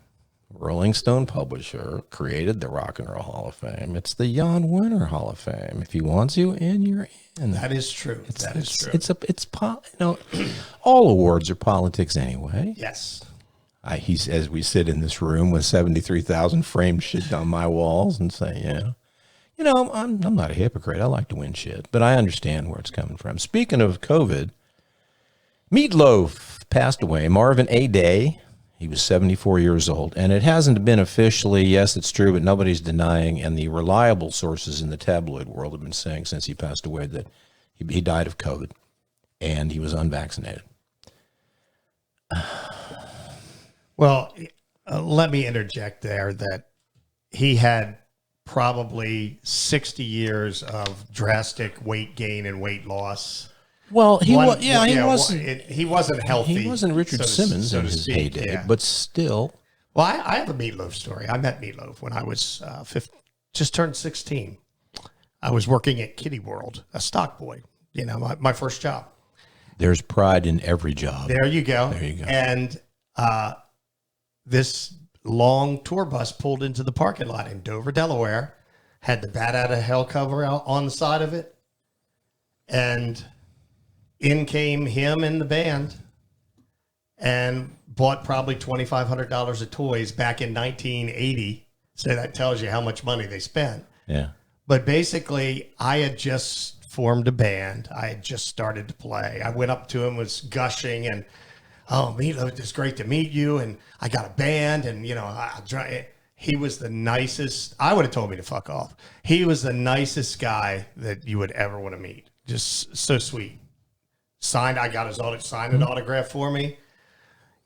A: Rolling Stone publisher, created the Rock and Roll Hall of Fame. It's the Jan Wenner Hall of Fame. If he wants you in, you're in.
K: That is true. That is true.
A: All awards are politics anyway.
K: Yes.
A: As we sit in this room with 73,000 framed shit on my walls and say, I'm not a hypocrite. I like to win shit, but I understand where it's coming from. Speaking of COVID, Meatloaf passed away. Marvin A. Day. He was 74 years old, and it hasn't been officially, yes, it's true, but nobody's denying, and the reliable sources in the tabloid world have been saying since he passed away that he died of COVID, and he was unvaccinated.
K: Well, let me interject there that he had probably 60 years of drastic weight gain and weight loss.
A: Well, he wasn't
K: healthy.
A: He wasn't Richard Simmons in his heyday, but still.
K: Well, I have a Meatloaf story. I met Meatloaf when I was just turned 16. I was working at Kitty World, a stock boy. My first job.
A: There's pride in every job.
K: There you go.
A: There you go.
K: And this long tour bus pulled into the parking lot in Dover, Delaware, had the Bat Out of Hell cover out on the side of it, and in came him and the band and bought probably $2,500 of toys back in 1980. So that tells you how much money they spent.
A: Yeah.
K: But basically, I had just formed a band. I had just started to play. I went up to him, was gushing, and, "Oh, Meatloaf, it's great to meet you. And I got a band, and, he was the nicest." I would have told me to fuck off. He was the nicest guy that you would ever want to meet. Just so sweet. I got his signed an autograph for me.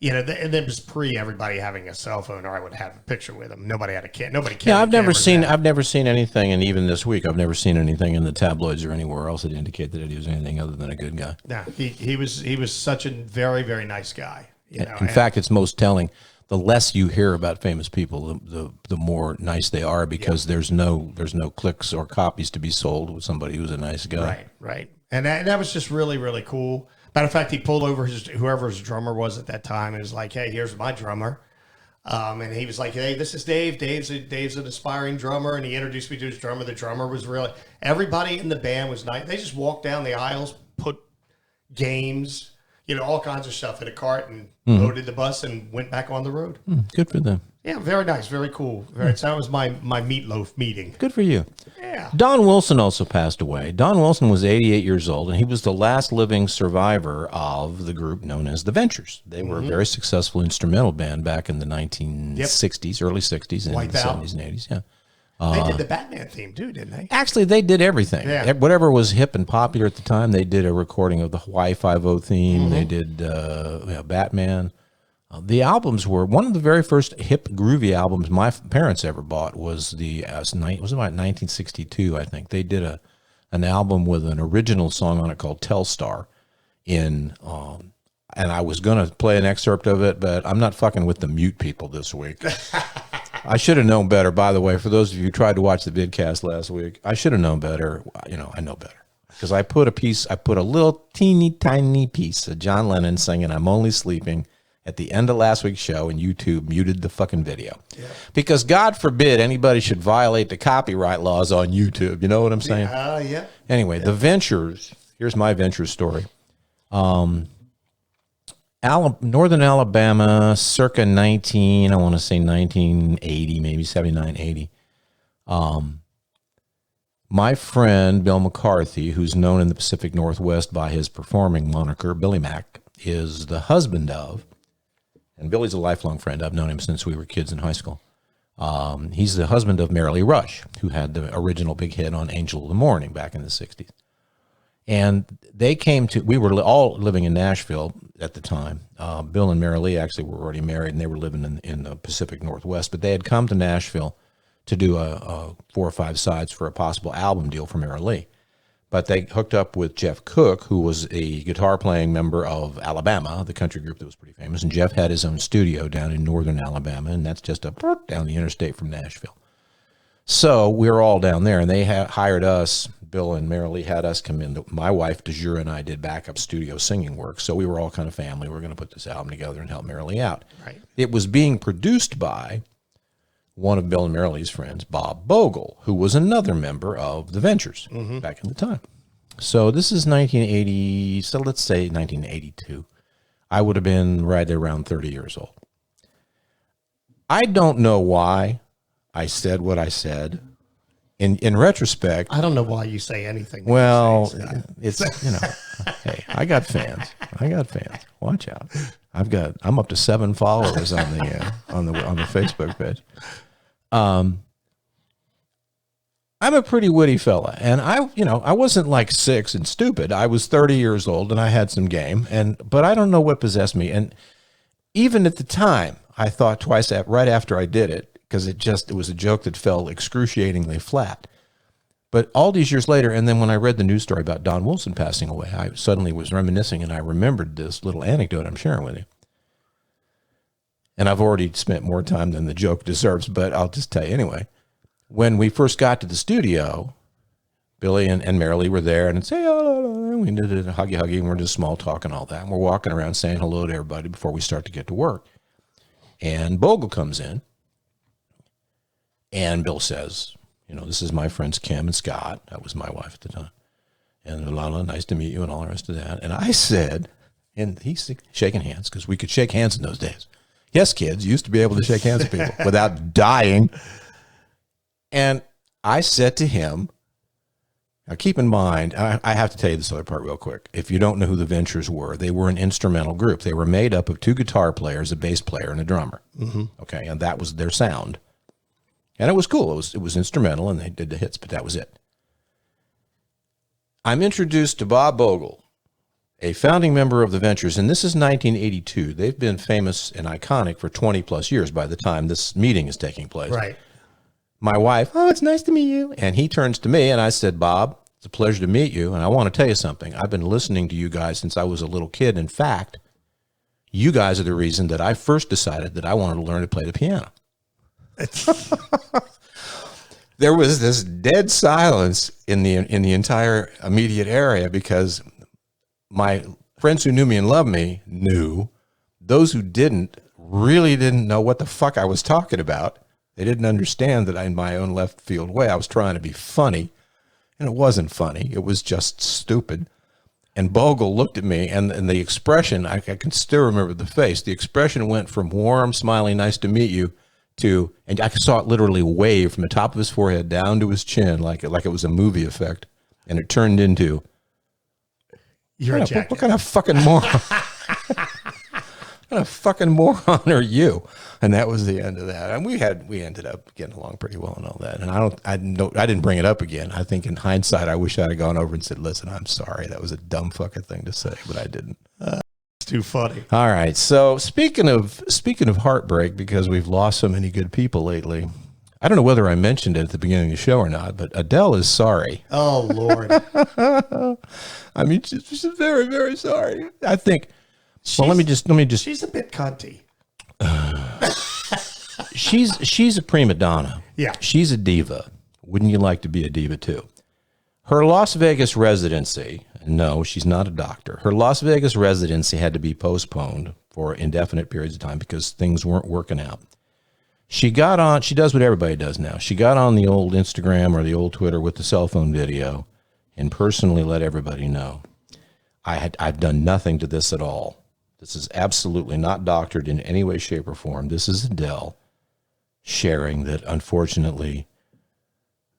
K: And it was pre everybody having a cell phone, or I would have a picture with him. Nobody had a kid. Nobody.
A: Yeah, I've never seen anything, and even this week, I've never seen anything in the tabloids or anywhere else that indicated that he was anything other than a good guy.
K: No, he was such a very, very nice guy.
A: In fact, it's most telling. the less you hear about famous people, the more nice they are, because there's no clicks or copies to be sold with somebody who's a nice guy.
K: Right. And that was just really, really cool. Matter of fact, he pulled over whoever his drummer was at that time and was like, "Hey, here's my drummer." And he was like, "Hey, this is Dave. Dave's an aspiring drummer." And he introduced me to his drummer. The drummer was really, everybody in the band was nice. They just walked down the aisles, put games, all kinds of stuff in a cart, and loaded the bus and went back on the road.
A: Good for them.
K: Yeah, very nice, very cool. So that was my meatloaf meeting.
A: Good for you.
K: Yeah.
A: Don Wilson also passed away. Don Wilson was 88 years old, and he was the last living survivor of the group known as the Ventures. They were a very successful instrumental band back in the 1960s, early 60s, and the 70s and 80s. Yeah.
K: They did the Batman theme too, didn't they?
A: Actually, they did everything.
K: Yeah.
A: Whatever was hip and popular at the time, they did a recording of the Hawaii Five-0 theme. They did Batman. The albums were one of the very first hip groovy albums my parents ever bought was was about 1962, I think. They did an album with an original song on it called Telstar and I was going to play an excerpt of it, but I'm not fucking with the mute people this week. I should have known better, by the way, for those of you who tried to watch the vidcast last week. I should have known better. I know better. Because I put a little teeny tiny piece of John Lennon singing "I'm Only Sleeping" at the end of last week's show, and YouTube muted the fucking video. Yeah. Because God forbid anybody should violate the copyright laws on YouTube. You know what I'm saying?
K: Yeah.
A: Anyway, the Ventures, here's my Ventures story. Northern Alabama, circa 1980, maybe 79, 80. My friend, Bill McCarthy, who's known in the Pacific Northwest by his performing moniker, Billy Mac, is the husband of, and Billy's a lifelong friend. I've known him since we were kids in high school. He's the husband of Marilee Rush, who had the original big hit on Angel of the Morning back in the 60s. And we were all living in Nashville at the time. Bill and Marilee actually were already married, and they were living in the Pacific Northwest, but they had come to Nashville to do a 4 or 5 sides for a possible album deal for Marilee. But they hooked up with Jeff Cook, who was a guitar-playing member of Alabama, the country group that was pretty famous. And Jeff had his own studio down in northern Alabama, and that's just down the interstate from Nashville. So we were all down there, and they hired us. Bill and Marilee had us come in. My wife, DeJure, and I did backup studio singing work. So we were all kind of family. We were going to put this album together and help Marilee out.
K: Right.
A: It was being produced by one of Bill and Marilee's friends, Bob Bogle, who was another member of the Ventures back in the time. So this is 1980, so let's say 1982. I would have been right around 30 years old. I don't know why I said what I said. In retrospect,
K: I don't know why you say anything.
A: Well, it's hey, I got fans. Watch out. I'm up to 7 followers on the Facebook page. I'm a pretty witty fella, and I wasn't like 6 and stupid. I was 30 years old, and I had some game, but I don't know what possessed me. And even at the time, I thought twice right after I did it, because it was a joke that fell excruciatingly flat. But all these years later, and then when I read the news story about Don Wilson passing away, I suddenly was reminiscing, and I remembered this little anecdote I'm sharing with you. And I've already spent more time than the joke deserves, but I'll just tell you anyway. When we first got to the studio, Billy and Marilee were there, and say, "Oh," we did a huggy, and we're just small talk and all that. And we're walking around saying hello to everybody before we start to get to work. And Bogle comes in, and Bill says, "This is my friends Kim and Scott." That was my wife at the time. And Lala, nice to meet you, and all the rest of that. And I said, and he's shaking hands, because we could shake hands in those days. Yes, kids, you used to be able to shake hands with people without dying. And I said to him, now keep in mind, I have to tell you this other part real quick. If you don't know who the Ventures were, they were an instrumental group. They were made up of 2 guitar players, a bass player, and a drummer. Okay, and that was their sound. And it was cool. It was instrumental, and they did the hits, but that was it. I'm introduced to Bob Bogle, a founding member of the Ventures, and this is 1982. They've been famous and iconic for 20 plus years by the time this meeting is taking place.
K: Right.
A: My wife, "Oh, it's nice to meet you." And he turns to me, and I said, "Bob, it's a pleasure to meet you, and I want to tell you something. I've been listening to you guys since I was a little kid. In fact, You guys are the reason that I first decided that I wanted to learn to play the piano. There was this dead silence in the entire immediate area because my friends who knew me and loved me knew. Those who didn't really didn't know what the fuck I was talking about. They didn't understand that in my own left field way, I was trying to be funny, and it wasn't funny. It was just stupid. And Bogle looked at me, and the expression, I can still remember the face. The expression went from warm, smiling, nice to meet you, to, and I saw it literally wave from the top of his forehead down to his chin, like it was a movie effect. And it turned into,
K: You're
A: what kind of fucking moron? What kind of fucking moron are you? And that was the end of that. And we ended up getting along pretty well and all that. And I didn't bring it up again. I think in hindsight, I wish I'd have gone over and said, listen, I'm sorry. That was a dumb fucking thing to say, but I didn't.
K: It's too funny.
A: All right. So speaking of heartbreak, because we've lost so many good people lately, I don't know whether I mentioned it at the beginning of the show or not, but Adele is sorry.
K: Oh, Lord.
A: I mean, she's very, very sorry. I think, let me just.
K: She's a bit cunty.
A: She's a prima donna.
K: Yeah.
A: She's a diva. Wouldn't you like to be a diva too? Her Las Vegas residency, no, she's not a doctor. Her Las Vegas residency had to be postponed for indefinite periods of time because things weren't working out. She does what everybody does now. She got on the old Instagram or the old Twitter with the cell phone video and personally let everybody know. I've done nothing to this at all. This is absolutely not doctored in any way, shape, or form. This is Adele sharing that, unfortunately,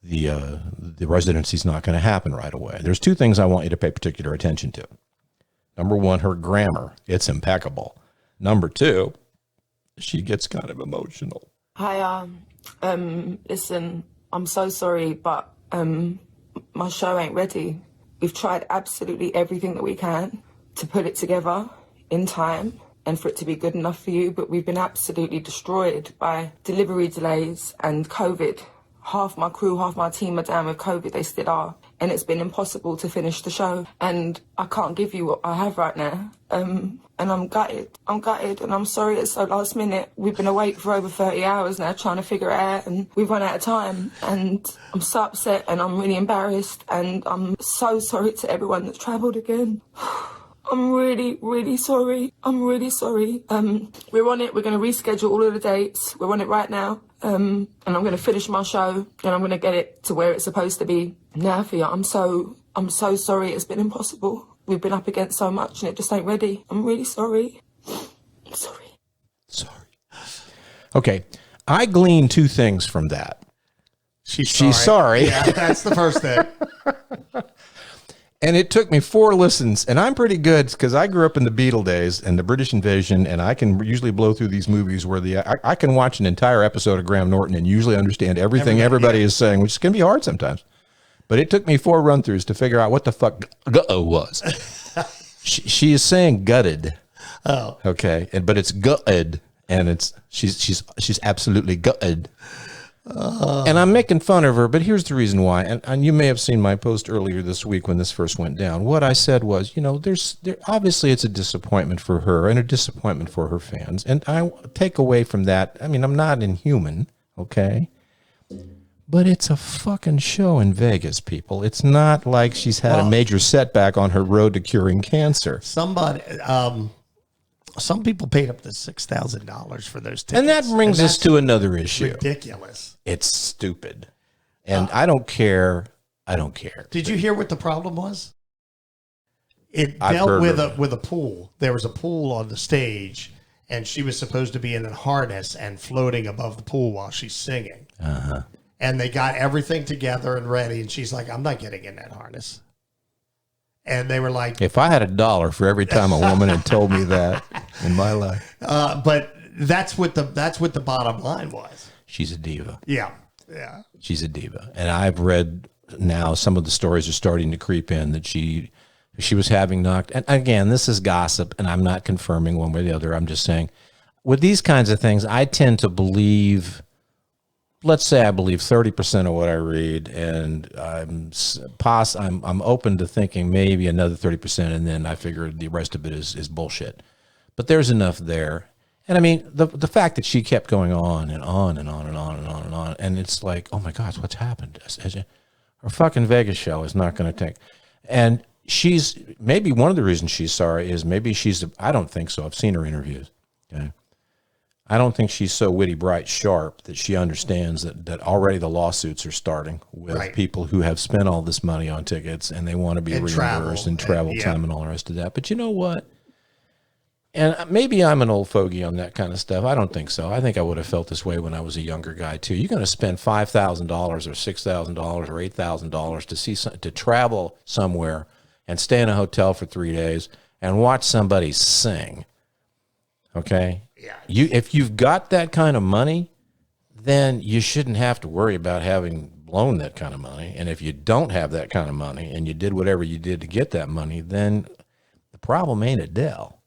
A: the residency is not going to happen right away. There's two things I want you to pay particular attention to. Number one, her grammar. It's impeccable. Number two, she gets kind of emotional.
O: Hi, listen, I'm so sorry, but my show ain't ready. We've tried absolutely everything that we can to put it together in time and for it to be good enough for you, but we've been absolutely destroyed by delivery delays and COVID. Half my crew, half my team are down with COVID, they still are, and it's been impossible to finish the show, and I can't give you what I have right now, and I'm gutted, and I'm sorry it's so last minute. We've been awake for over 30 hours now trying to figure it out, and we've run out of time, and I'm so upset, and I'm really embarrassed, and I'm so sorry to everyone that's travelled again. I'm really, really sorry. I'm really sorry. We're on it. We're going to reschedule all of the dates. We're on it right now. And I'm going to finish my show and I'm going to get it to where it's supposed to be now for you. I'm so sorry. It's been impossible. We've been up against so much and it just ain't ready. I'm really sorry. I'm sorry.
A: Okay. I gleaned two things from that. She's sorry.
K: Yeah, that's the first thing.
A: And it took me 4 listens, and I'm pretty good because I grew up in the Beatle days and the British invasion, and I can usually blow through these movies where I can watch an entire episode of Graham Norton and usually understand everything everybody is saying, which can be hard sometimes. But it took me 4 run-throughs to figure out what the fuck was. She is saying gutted.
K: Oh,
A: okay, but it's gutted, and she's absolutely gutted. And I'm making fun of her, but here's the reason why. And you may have seen my post earlier this week when this first went down. What I said was, obviously it's a disappointment for her and a disappointment for her fans. And I take away from that, I mean, I'm not inhuman, okay? But it's a fucking show in Vegas, people. It's not like she's had a major setback on her road to curing cancer.
K: Some people paid up to $6,000 for those tickets.
A: And that brings us to another issue.
K: Ridiculous.
A: It's stupid. And I don't care.
K: Did you hear what the problem was? It dealt with a pool. There was a pool on the stage, and she was supposed to be in a harness and floating above the pool while she's singing.
A: Uh-huh.
K: And they got everything together and ready, and she's like, I'm not getting in that harness. And they were like,
A: if I had $1 for every time a woman had told me that in my life.
K: But that's what the bottom line was.
A: She's a diva.
K: Yeah.
A: She's a diva. And I've read now some of the stories are starting to creep in that she was having knocked. And again, this is gossip, and I'm not confirming one way or the other. I'm just saying with these kinds of things, I tend to believe, let's say I believe 30% of what I read, and I'm open to thinking maybe another 30%, and then I figure the rest of it is bullshit. But there's enough there. And I mean, the fact that she kept going on and on and on and on and on and on, and it's like, oh my God, what's happened? Her fucking Vegas show is not going to take. And she's, maybe one of the reasons she's sorry is maybe I don't think so. I've seen her interviews. Okay. I don't think she's so witty, bright, sharp that she understands that already the lawsuits are starting with people who have spent all this money on tickets and they want to be reimbursed and travel time and all the rest of that. But you know what? And maybe I'm an old fogey on that kind of stuff. I don't think so. I think I would have felt this way when I was a younger guy too. You're going to spend $5,000 or $6,000 or $8,000 to travel somewhere and stay in a hotel for 3 days and watch somebody sing. Okay? Yeah. If you've got that kind of money, then you shouldn't have to worry about having blown that kind of money. And if you don't have that kind of money and you did whatever you did to get that money, then the problem ain't Adele.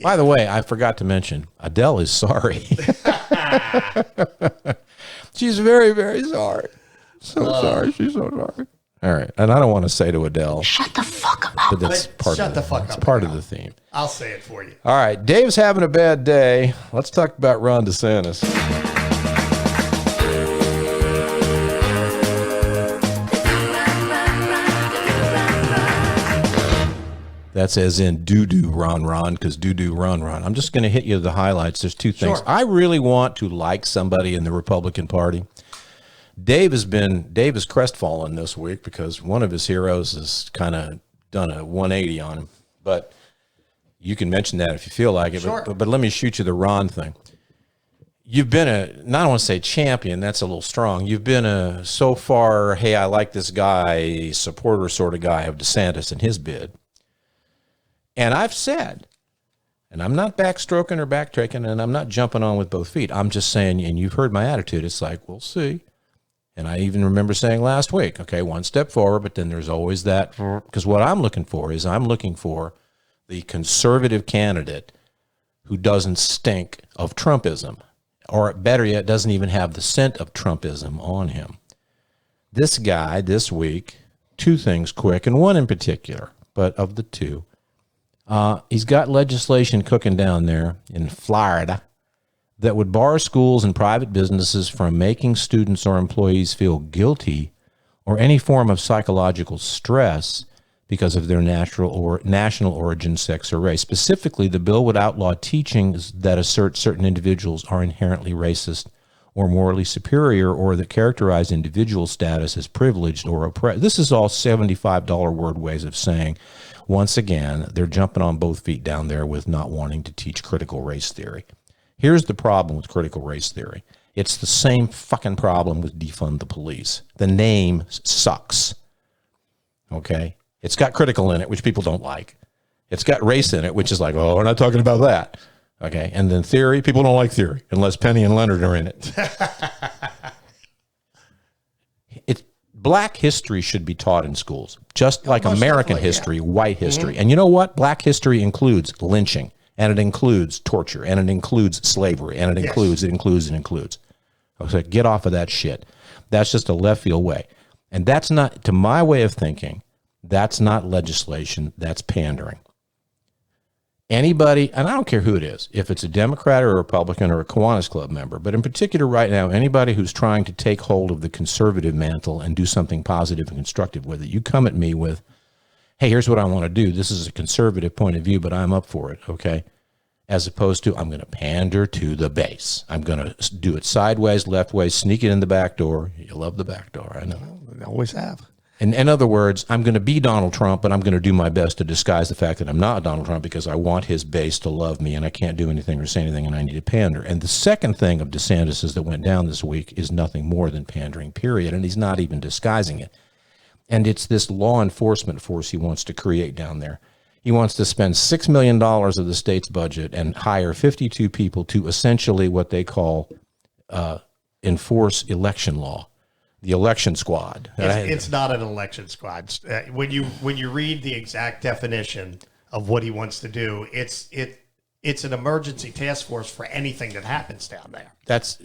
A: By the way, I forgot to mention, Adele is sorry. She's very, very sorry. Sorry. She's so sorry. All right. And I don't want to say to Adele,
C: shut the fuck up.
A: But that's part of the theme.
K: I'll say it for you.
A: All right. Dave's having a bad day. Let's talk about Ron DeSantis. That's as in doo-doo, Ron, because doo-doo, Ron. I'm just going to hit you with the highlights. There's two things.
K: Sure.
A: I really want to like somebody in the Republican Party. Dave is crestfallen this week because one of his heroes has kind of done a 180 on him. But you can mention that if you feel like it.
K: Sure.
A: But let me shoot you the Ron thing. You've been I don't want to say champion, that's a little strong. You've been so far, hey, I like this guy, supporter sort of guy of DeSantis and his bid. And I've said, and I'm not backstroking or backtracking, and I'm not jumping on with both feet. I'm just saying, and you've heard my attitude, it's like, we'll see. And I even remember saying last week, okay, one step forward, but then there's always that, because what I'm looking for the conservative candidate who doesn't stink of Trumpism, or better yet, doesn't even have the scent of Trumpism on him. This guy this week, two things quick, and one in particular, but of the two, he's got legislation cooking down there in Florida that would bar schools and private businesses from making students or employees feel guilty or any form of psychological stress because of their national origin, sex, or race. Specifically, the bill would outlaw teachings that assert certain individuals are inherently racist or morally superior, or that characterize individual status as privileged or oppressed. This is all $75 word ways of saying, once again, they're jumping on both feet down there with not wanting to teach critical race theory. Here's the problem with critical race theory. It's the same fucking problem with defund the police. The name sucks. Okay? It's got critical in it, which people don't like. It's got race in it, which is like, oh, we're not talking about that. Okay? And then theory, people don't like theory unless Penny and Leonard are in it. Black history should be taught in schools, just like American history, white history. And you know what? Black history includes lynching, and it includes torture, and it includes slavery, and it includes. Okay, get off of that shit. That's just a left field way. And that's not, to my way of thinking, that's not legislation, that's pandering. Anybody, and I don't care who it is, if it's a Democrat or a Republican or a Kiwanis Club member, but in particular right now, anybody who's trying to take hold of the conservative mantle and do something positive and constructive with it, you come at me with, hey, here's what I want to do. This is a conservative point of view, but I'm up for it, okay? As opposed to, I'm going to pander to the base. I'm going to do it sideways, left ways, sneak it in the back door. You love the back door, I know.
K: I always have.
A: In other words, I'm going to be Donald Trump, but I'm going to do my best to disguise the fact that I'm not Donald Trump because I want his base to love me and I can't do anything or say anything and I need to pander. And the second thing of DeSantis's that went down this week is nothing more than pandering, period. And he's not even disguising it. And it's this law enforcement force he wants to create down there. He wants to spend $6 million of the state's budget and hire 52 people to essentially what they call enforce election law. The election squad.
K: It's not an election squad. When you read the exact definition of what he wants to do, it's an emergency task force for anything that happens down there.
A: That's,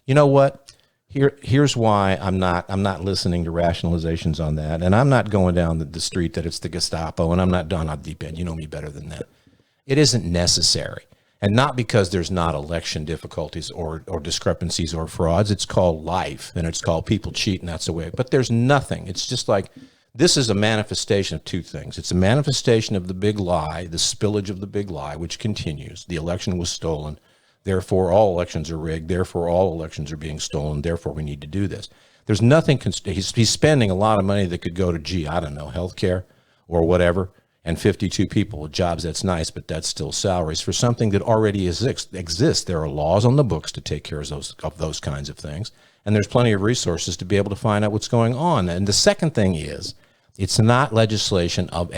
A: you know what? Here's why I'm not listening to rationalizations on that, and I'm not going down the street that it's the Gestapo, and I'm not down on deep end. You know me better than that. It isn't necessary. And not because there's not election difficulties or discrepancies or frauds. It's called life, and it's called people cheat, and that's the way. But there's nothing. It's just like, this is a manifestation of two things. It's a manifestation of the big lie, the spillage of the big lie, which continues. The election was stolen. Therefore, all elections are rigged. Therefore, all elections are being stolen. Therefore, we need to do this. There's nothing. He's spending a lot of money that could go to, I don't know, healthcare or whatever. And 52 people with jobs, that's nice, but that's still salaries for something that already exists. There are laws on the books to take care of those kinds of things. And there's plenty of resources to be able to find out what's going on. And the second thing is, it's not legislation of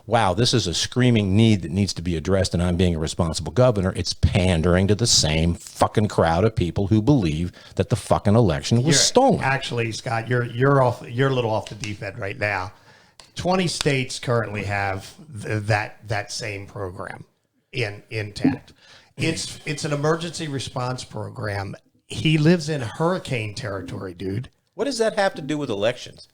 A: wow, this is a screaming need that needs to be addressed and I'm being a responsible governor. It's pandering to the same fucking crowd of people who believe that the fucking election was stolen.
K: Actually, Scott, you're a little off the deep end right now. 20 states currently have that same program intact. It's an emergency response program. He lives in hurricane territory, dude.
A: What does that have to do with elections?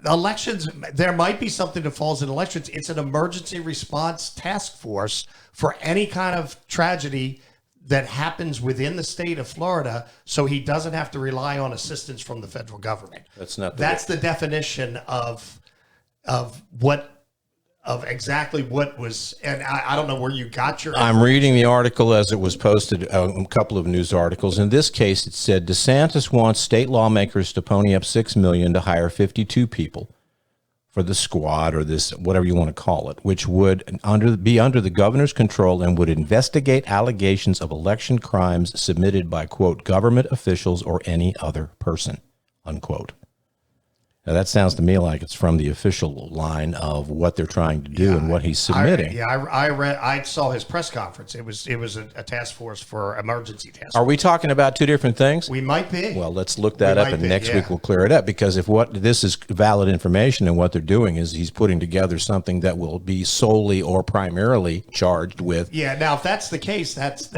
K: Elections, there might be something that falls in elections. It's an emergency response task force for any kind of tragedy that happens within the state of Florida, so he doesn't have to rely on assistance from the federal government. That's the definition of exactly what was, and I don't know where you got your.
A: I'm reading the article as it was posted, a couple of news articles. In this case, it said DeSantis wants state lawmakers to pony up $6 million to hire 52 people for the squad, or this, whatever you want to call it, which would be under the governor's control and would investigate allegations of election crimes submitted by, quote, government officials or any other person, unquote. Now, that sounds to me like it's from the official line of what they're trying to do and what he's submitting.
K: I saw his press conference. It was a task force for emergency task force.
A: Are we talking about two different things?
K: We might be.
A: Well, let's look that up, and next week we'll clear it up, because if this is valid information, and what they're doing is he's putting together something that will be solely or primarily charged with.
K: Yeah. Now, if that's the case, that's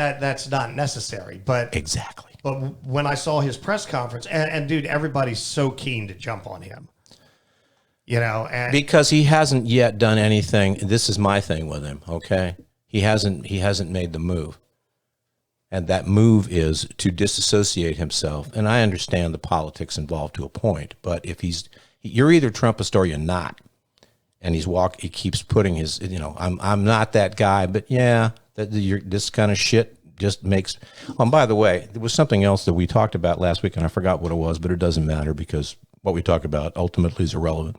K: not necessary. But
A: exactly.
K: But when I saw his press conference, and dude, everybody's so keen to jump on him, and
A: because he hasn't yet done anything. This is my thing with him. Okay, he hasn't made the move, and that move is to disassociate himself. And I understand the politics involved to a point, but if you're either Trumpist or you're not, and he keeps putting his, I'm not that guy, but yeah, this kind of shit just makes. And by the way, there was something else that we talked about last week, and I forgot what it was, but it doesn't matter because what we talk about ultimately is irrelevant.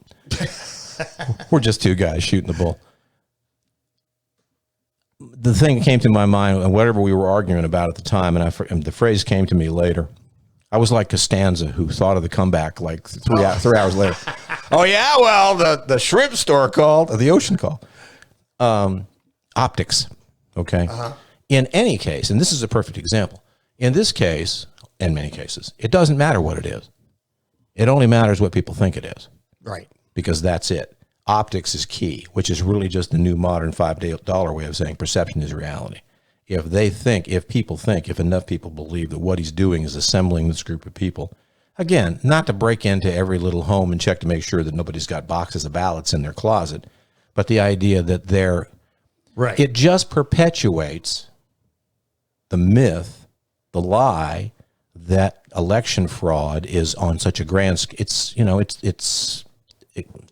A: We're just two guys shooting the bull. The thing came to my mind, and whatever we were arguing about at the time, and the phrase came to me later. I was like Costanza, who thought of the comeback like 3 hours later. Oh yeah, well the shrimp store called, or the ocean called. Optics, okay. Uh-huh. In any case, and this is a perfect example, in this case, in many cases, it doesn't matter what it is. It only matters what people think it is.
K: Right.
A: Because that's it. Optics is key, which is really just the new modern $5 way of saying perception is reality. If enough people believe that what he's doing is assembling this group of people, again, not to break into every little home and check to make sure that nobody's got boxes of ballots in their closet, but the idea that
K: right.
A: It just perpetuates the myth, the lie that election fraud is on such a grand scale.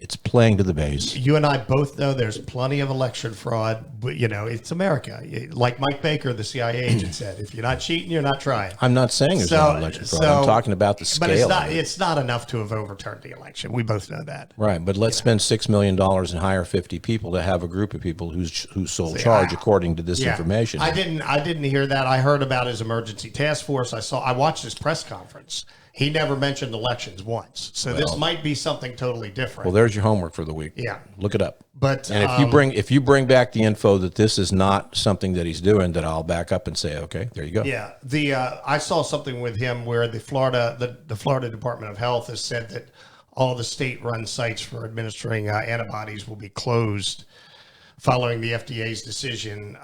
A: It's playing to the base.
K: You and I both know there's plenty of election fraud, but it's America. Like Mike Baker, the CIA agent, said, if you're not cheating, you're not trying.
A: I'm not saying there's no election fraud. I'm talking about the scale.
K: But it's not enough to have overturned the election. We both know that.
A: Right, but let's spend $6 million and hire 50 people to have a group of people whose sole charge, according to this information.
K: I didn't hear that. I heard about his emergency task force. I watched his press conference. He never mentioned elections once. So this might be something totally different.
A: Well, there's your homework for the week.
K: Yeah.
A: Look it up.
K: But
A: and if you bring back the info that this is not something that he's doing, then I'll back up and say, okay, there you go.
K: Yeah. I saw something with him where the Florida Department of Health has said that all the state-run sites for administering antibodies will be closed following the FDA's decision,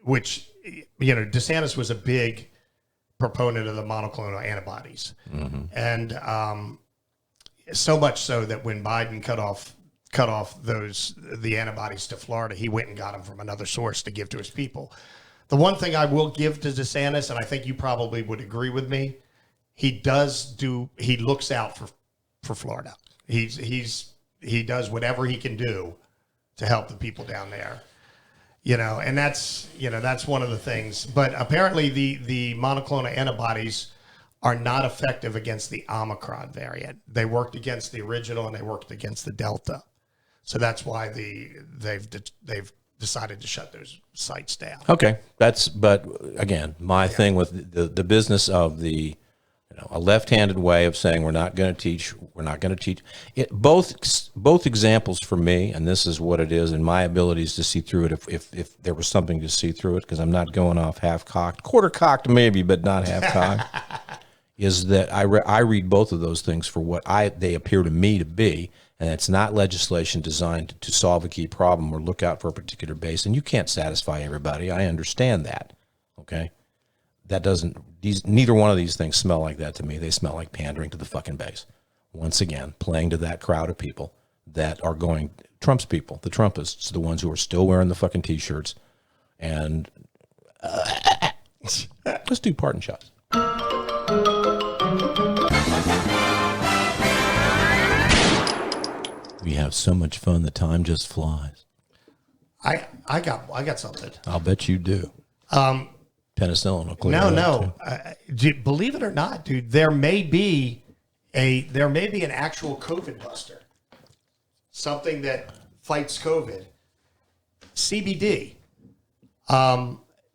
K: which, DeSantis was a big proponent of the monoclonal antibodies. Mm-hmm. And so much so that when Biden cut off cut off the antibodies to Florida. He went and got them from another source to give to his people. The one thing I will give to DeSantis, and I think you probably would agree with me, he looks out for Florida. He does whatever he can do to help the people down there. And that's one of the things. But apparently the monoclonal antibodies are not effective against the Omicron variant. They worked against the original and they worked against the Delta. So that's why they've decided to shut those sites down.
A: Okay. But again, my thing with the business of a left-handed way of saying we're not going to teach. Both examples for me, and this is what it is, and my abilities to see through it. If there was something to see through it, because I'm not going off half-cocked, quarter-cocked maybe, but not half-cocked, is that I read both of those things for what they appear to me to be, and it's not legislation designed to solve a key problem or look out for a particular base. And you can't satisfy everybody. I understand that. Okay. Neither one of these things smell like that to me. They smell like pandering to the fucking base. Once again, playing to that crowd of people that are going, Trump's people, the Trumpists, the ones who are still wearing the fucking T-shirts. And let's do Parton shots. We have so much fun, the time just flies.
K: I got something.
A: I'll bet you do. Penicillin will clear it up,
K: believe it or not, dude, there may be an actual COVID buster, something that fights COVID. CBD.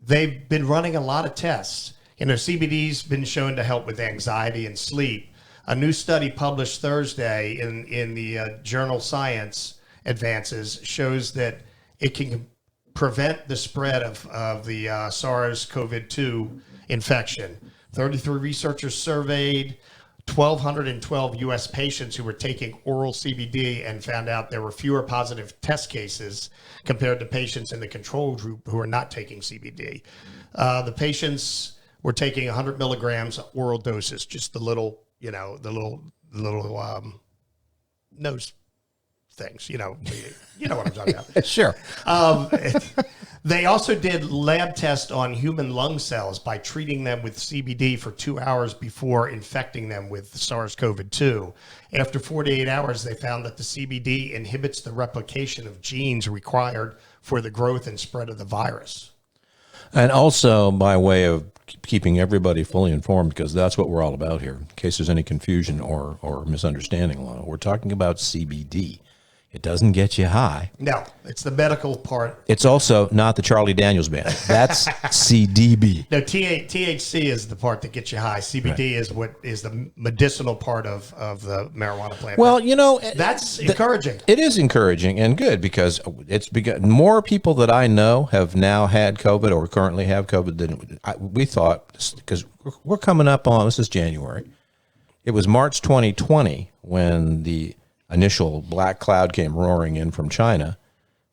K: They've been running a lot of tests. CBD's been shown to help with anxiety and sleep. A new study published Thursday in the journal Science Advances shows that it can prevent the spread of the SARS-CoV-2 infection. 33 researchers surveyed 1,212 U.S. patients who were taking oral CBD and found out there were fewer positive test cases compared to patients in the control group who are not taking CBD. The patients were taking 100 milligrams oral doses, just the little nose things, you know what I'm talking about.
A: Sure.
K: They also did lab tests on human lung cells by treating them with CBD for 2 hours before infecting them with SARS-CoV-2. After 48 hours, they found that the CBD inhibits the replication of genes required for the growth and spread of the virus.
A: And also, by way of keeping everybody fully informed, because that's what we're all about here, in case there's any confusion or misunderstanding, we're talking about CBD. It doesn't get you high.
K: No, it's the medical part.
A: It's also not the Charlie Daniels Band. That's CDB.
K: No, THC is the part that gets you high. CBD is what is the medicinal part of the marijuana plant.
A: Well,
K: that's encouraging.
A: It is encouraging and good because it's begun. More people that I know have now had COVID or currently have COVID than we thought, because we're coming up on, this is January. It was March 2020 when the initial black cloud came roaring in from China.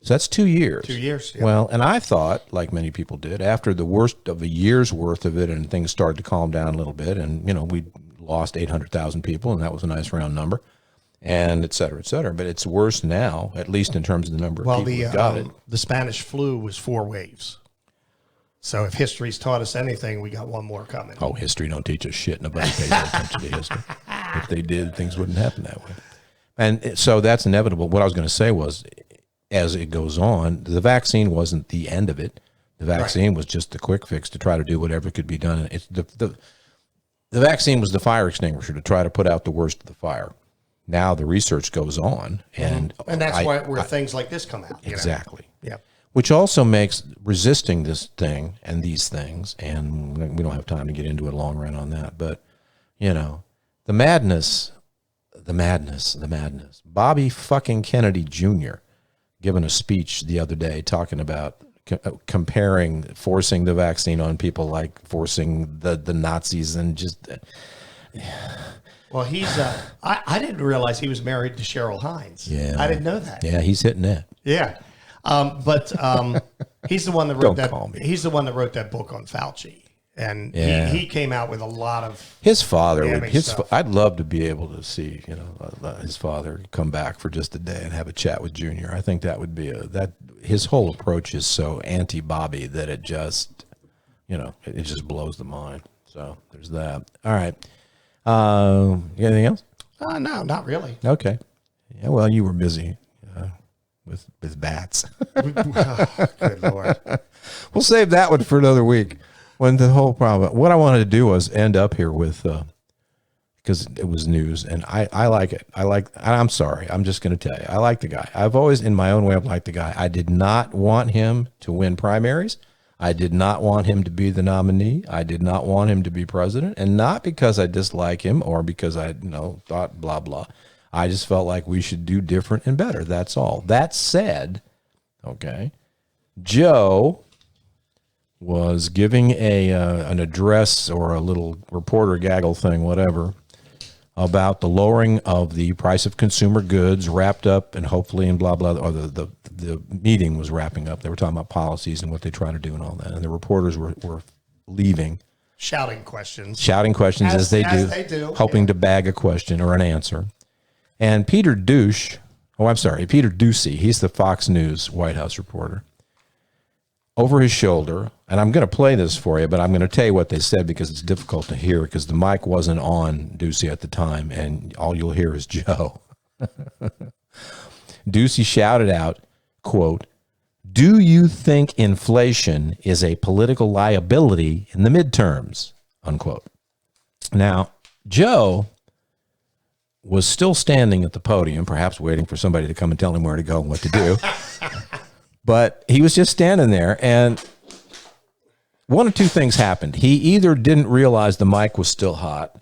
A: So that's 2 years.
K: 2 years, yeah.
A: Well, and I thought, like many people did, after the worst of a year's worth of it and things started to calm down a little bit, and, we lost 800,000 people, and that was a nice round number, and et cetera, et cetera. But it's worse now, at least in terms of the number of people who got it.
K: The Spanish flu was 4 waves. So if history's taught us anything, we got one more coming.
A: Oh, history don't teach us shit. Nobody pays attention to history. If they did, things wouldn't happen that way. And so that's inevitable. What I was going to say was, as it goes on, the vaccine wasn't the end of it. The vaccine was just the quick fix to try to do whatever could be done. It's the vaccine was the fire extinguisher to try to put out the worst of the fire. Now the research goes on, and
K: that's where things like this come out.
A: Exactly.
K: Yeah.
A: Which also makes resisting this thing and these things, and we don't have time to get into a long run on that, but the madness. Bobby fucking Kennedy Jr. giving a speech the other day talking about comparing forcing the vaccine on people like forcing the Nazis and just.
K: Well, he's. I didn't realize he was married to Cheryl Hines.
A: Yeah,
K: I didn't know that.
A: Yeah, he's hitting that.
K: Yeah, but he's the one that wrote that. He's the one that wrote that book on Fauci. And
A: Yeah.
K: he came out with a lot of
A: His father would.
K: damning stuff.
A: I'd love to be able to see, his father come back for just a day and have a chat with Junior. I think that would be his whole approach is so anti-Bobby that it just, it just blows the mind. So there's that. All right. Anything else?
K: No, not really.
A: Okay. Yeah. Well, you were busy with bats.
K: Good Lord.
A: We'll save that one for another week. When the whole problem, what I wanted to do was end up here with, because it was news, and I like it. I'm sorry, I'm just going to tell you, I like the guy. I've always, in my own way, I've liked the guy. I did not want him to win primaries. I did not want him to be the nominee. I did not want him to be president, and not because I dislike him or because I, thought blah, blah. I just felt like we should do different and better. That's all. That said, okay, Joe was giving an address or a little reporter gaggle thing, whatever, about the lowering of the price of consumer goods wrapped up and hopefully in blah, blah, or the meeting was wrapping up. They were talking about policies and what they try to do and all that. And the reporters were leaving.
K: Shouting questions
A: As they do, hoping to bag a question or an answer. And Peter Ducey, he's the Fox News White House reporter, over his shoulder, and I'm going to play this for you, but I'm going to tell you what they said because it's difficult to hear because the mic wasn't on Ducey at the time, and all you'll hear is Joe. Ducey shouted out, quote, "Do you think inflation is a political liability in the midterms?" Unquote. Now, Joe was still standing at the podium, perhaps waiting for somebody to come and tell him where to go and what to do. But he was just standing there, and one of two things happened. He either didn't realize the mic was still hot,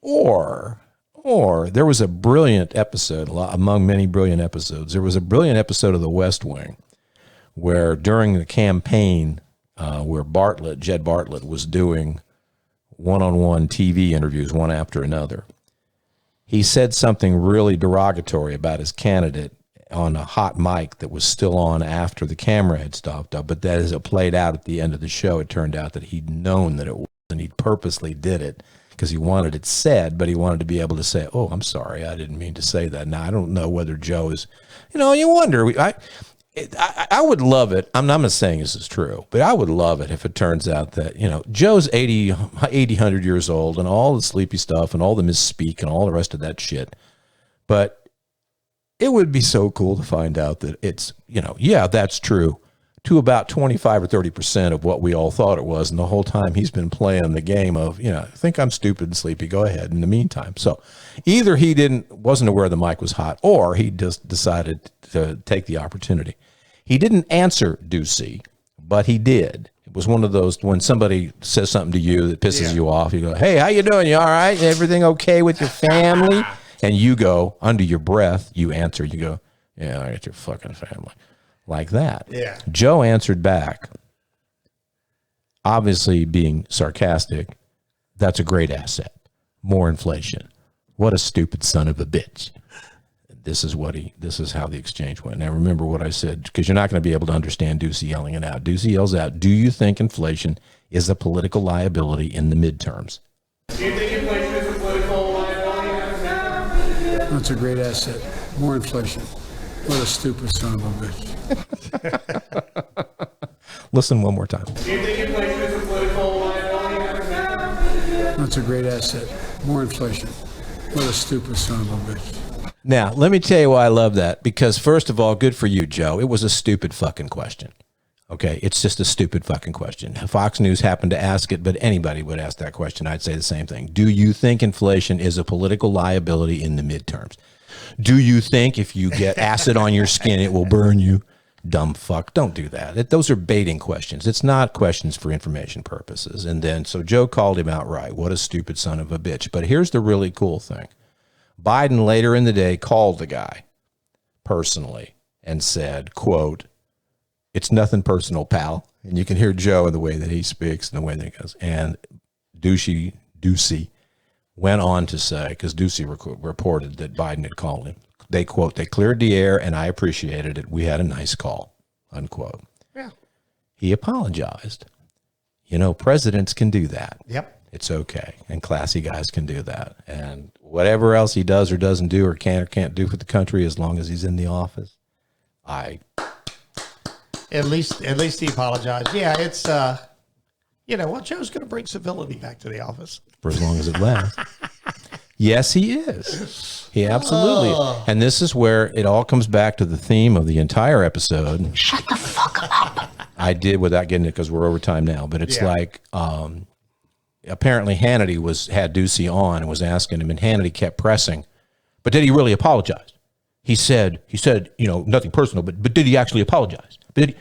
A: or there was a brilliant episode, among many brilliant episodes. There was a brilliant episode of The West Wing where during the campaign, where Jed Bartlett was doing one-on-one TV interviews one after another, he said something really derogatory about his candidate on a hot mic that was still on after the camera had stopped up. But that as it played out at the end of the show, it turned out that he'd known that it was, and he purposely did it because he wanted it said, but he wanted to be able to say, "Oh, I'm sorry, I didn't mean to say that." Now, I don't know whether Joe is, you wonder. I would love it. I'm not saying this is true, but I would love it if it turns out that, Joe's 80, 100 years old and all the sleepy stuff and all the misspeak and all the rest of that shit. But it would be so cool to find out that it's, yeah, that's true to about 25 or 30% of what we all thought it was. And the whole time he's been playing the game of, think I'm stupid and sleepy. Go ahead in the meantime. So either he wasn't aware the mic was hot, or he just decided to take the opportunity. He didn't answer Ducey, but he did. It was one of those, when somebody says something to you that pisses you off, you go, "Hey, how you doing? You all right? Everything okay with your family?" And you go, under your breath, you answer, you go, "Yeah, I got your fucking family." Like that.
K: Yeah.
A: Joe answered back, obviously being sarcastic, "That's a great asset. More inflation. What a stupid son of a bitch." This is how the exchange went. Now remember what I said, because you're not going to be able to understand Ducey yelling it out. Ducey yells out, "Do you think inflation is a political liability in the midterms?"
P: Do you think inflation is a political liability? That's a great asset. More inflation. What a stupid son of a bitch.
A: Listen one more time.
P: Do you think inflation is a political liability? That's a great asset. More inflation. What a stupid son of a bitch.
A: Now, let me tell you why I love that. Because first of all, good for you, Joe. It was a stupid fucking question. Okay, it's just a stupid fucking question. Fox News happened to ask it, but anybody would ask that question. I'd say the same thing. Do you think inflation is a political liability in the midterms? Do you think if you get acid on your skin, it will burn you? Dumb fuck. Don't do that. Those are baiting questions. It's not questions for information purposes. And then, so Joe called him out right. What a stupid son of a bitch. But here's the really cool thing. Biden later in the day called the guy personally and said, quote, "It's nothing personal, pal." And you can hear Joe in the way that he speaks and the way that he goes. And Ducey went on to say, because Ducey reported that Biden had called him, they quote, "They cleared the air and I appreciated it. We had a nice call," unquote.
K: Yeah.
A: He apologized. presidents can do that.
K: Yep.
A: It's okay. And classy guys can do that. And whatever else he does or doesn't do or can't do for the country, as long as he's in the office, at least he apologized. Yeah, it's Joe's going to bring civility back to the office for as long as it lasts. Yes, he is. He absolutely. And this is where it all comes back to the theme of the entire episode.
C: Shut the fuck up.
A: I did without getting it because we're over time now, but it's like apparently Hannity had Ducey on and was asking him, and Hannity kept pressing. But did he really apologize? He said, nothing personal, but did he actually apologize? But did he?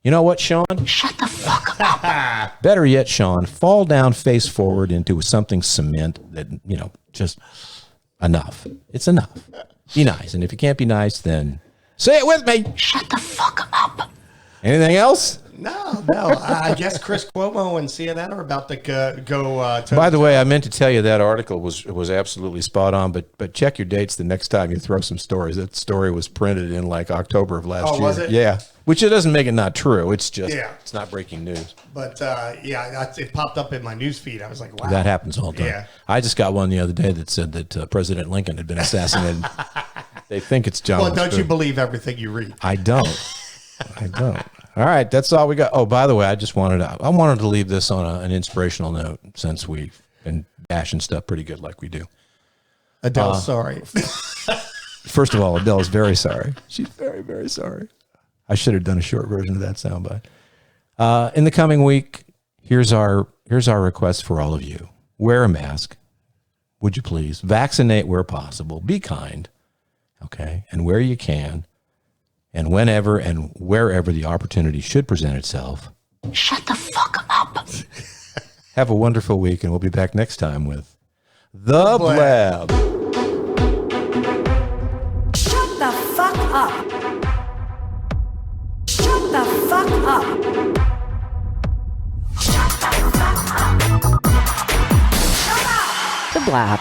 A: You know what, Sean?
C: Shut the fuck up.
A: Better yet, Sean, fall down face forward into something cement that, just enough. It's enough. Be nice. And if you can't be nice, then say it with me.
C: Shut the fuck up.
A: Anything else?
K: No. I guess Chris Cuomo and CNN are about to go.
A: By the way, I meant to tell you that article was absolutely spot on, but check your dates the next time you throw some stories. That story was printed in like October of last year.
K: Was it?
A: Yeah. Which it doesn't make it not true. It's just, it's not breaking news.
K: But it popped up in my news feed. I was like, wow.
A: That happens all the time.
K: Yeah.
A: I just got one the other day that said that President Lincoln had been assassinated. They think it's John.
K: Well, don't you believe everything you read?
A: I don't. All right, that's all we got. Oh, by the way, I wanted to leave this on an inspirational note since we've been bashing stuff pretty good like we do.
K: Adele's sorry.
A: First of all, Adele is very sorry. She's very, very sorry. I should have done a short version of that soundbite. In the coming week, here's our request for all of you. Wear a mask, would you please? Vaccinate where possible. Be kind, okay? And where you can, and whenever and wherever the opportunity should present itself.
C: Shut the fuck up.
A: Have a wonderful week, and we'll be back next time with The Blab.
Q: Shut the fuck up. Shut the fuck up.
C: The Blab.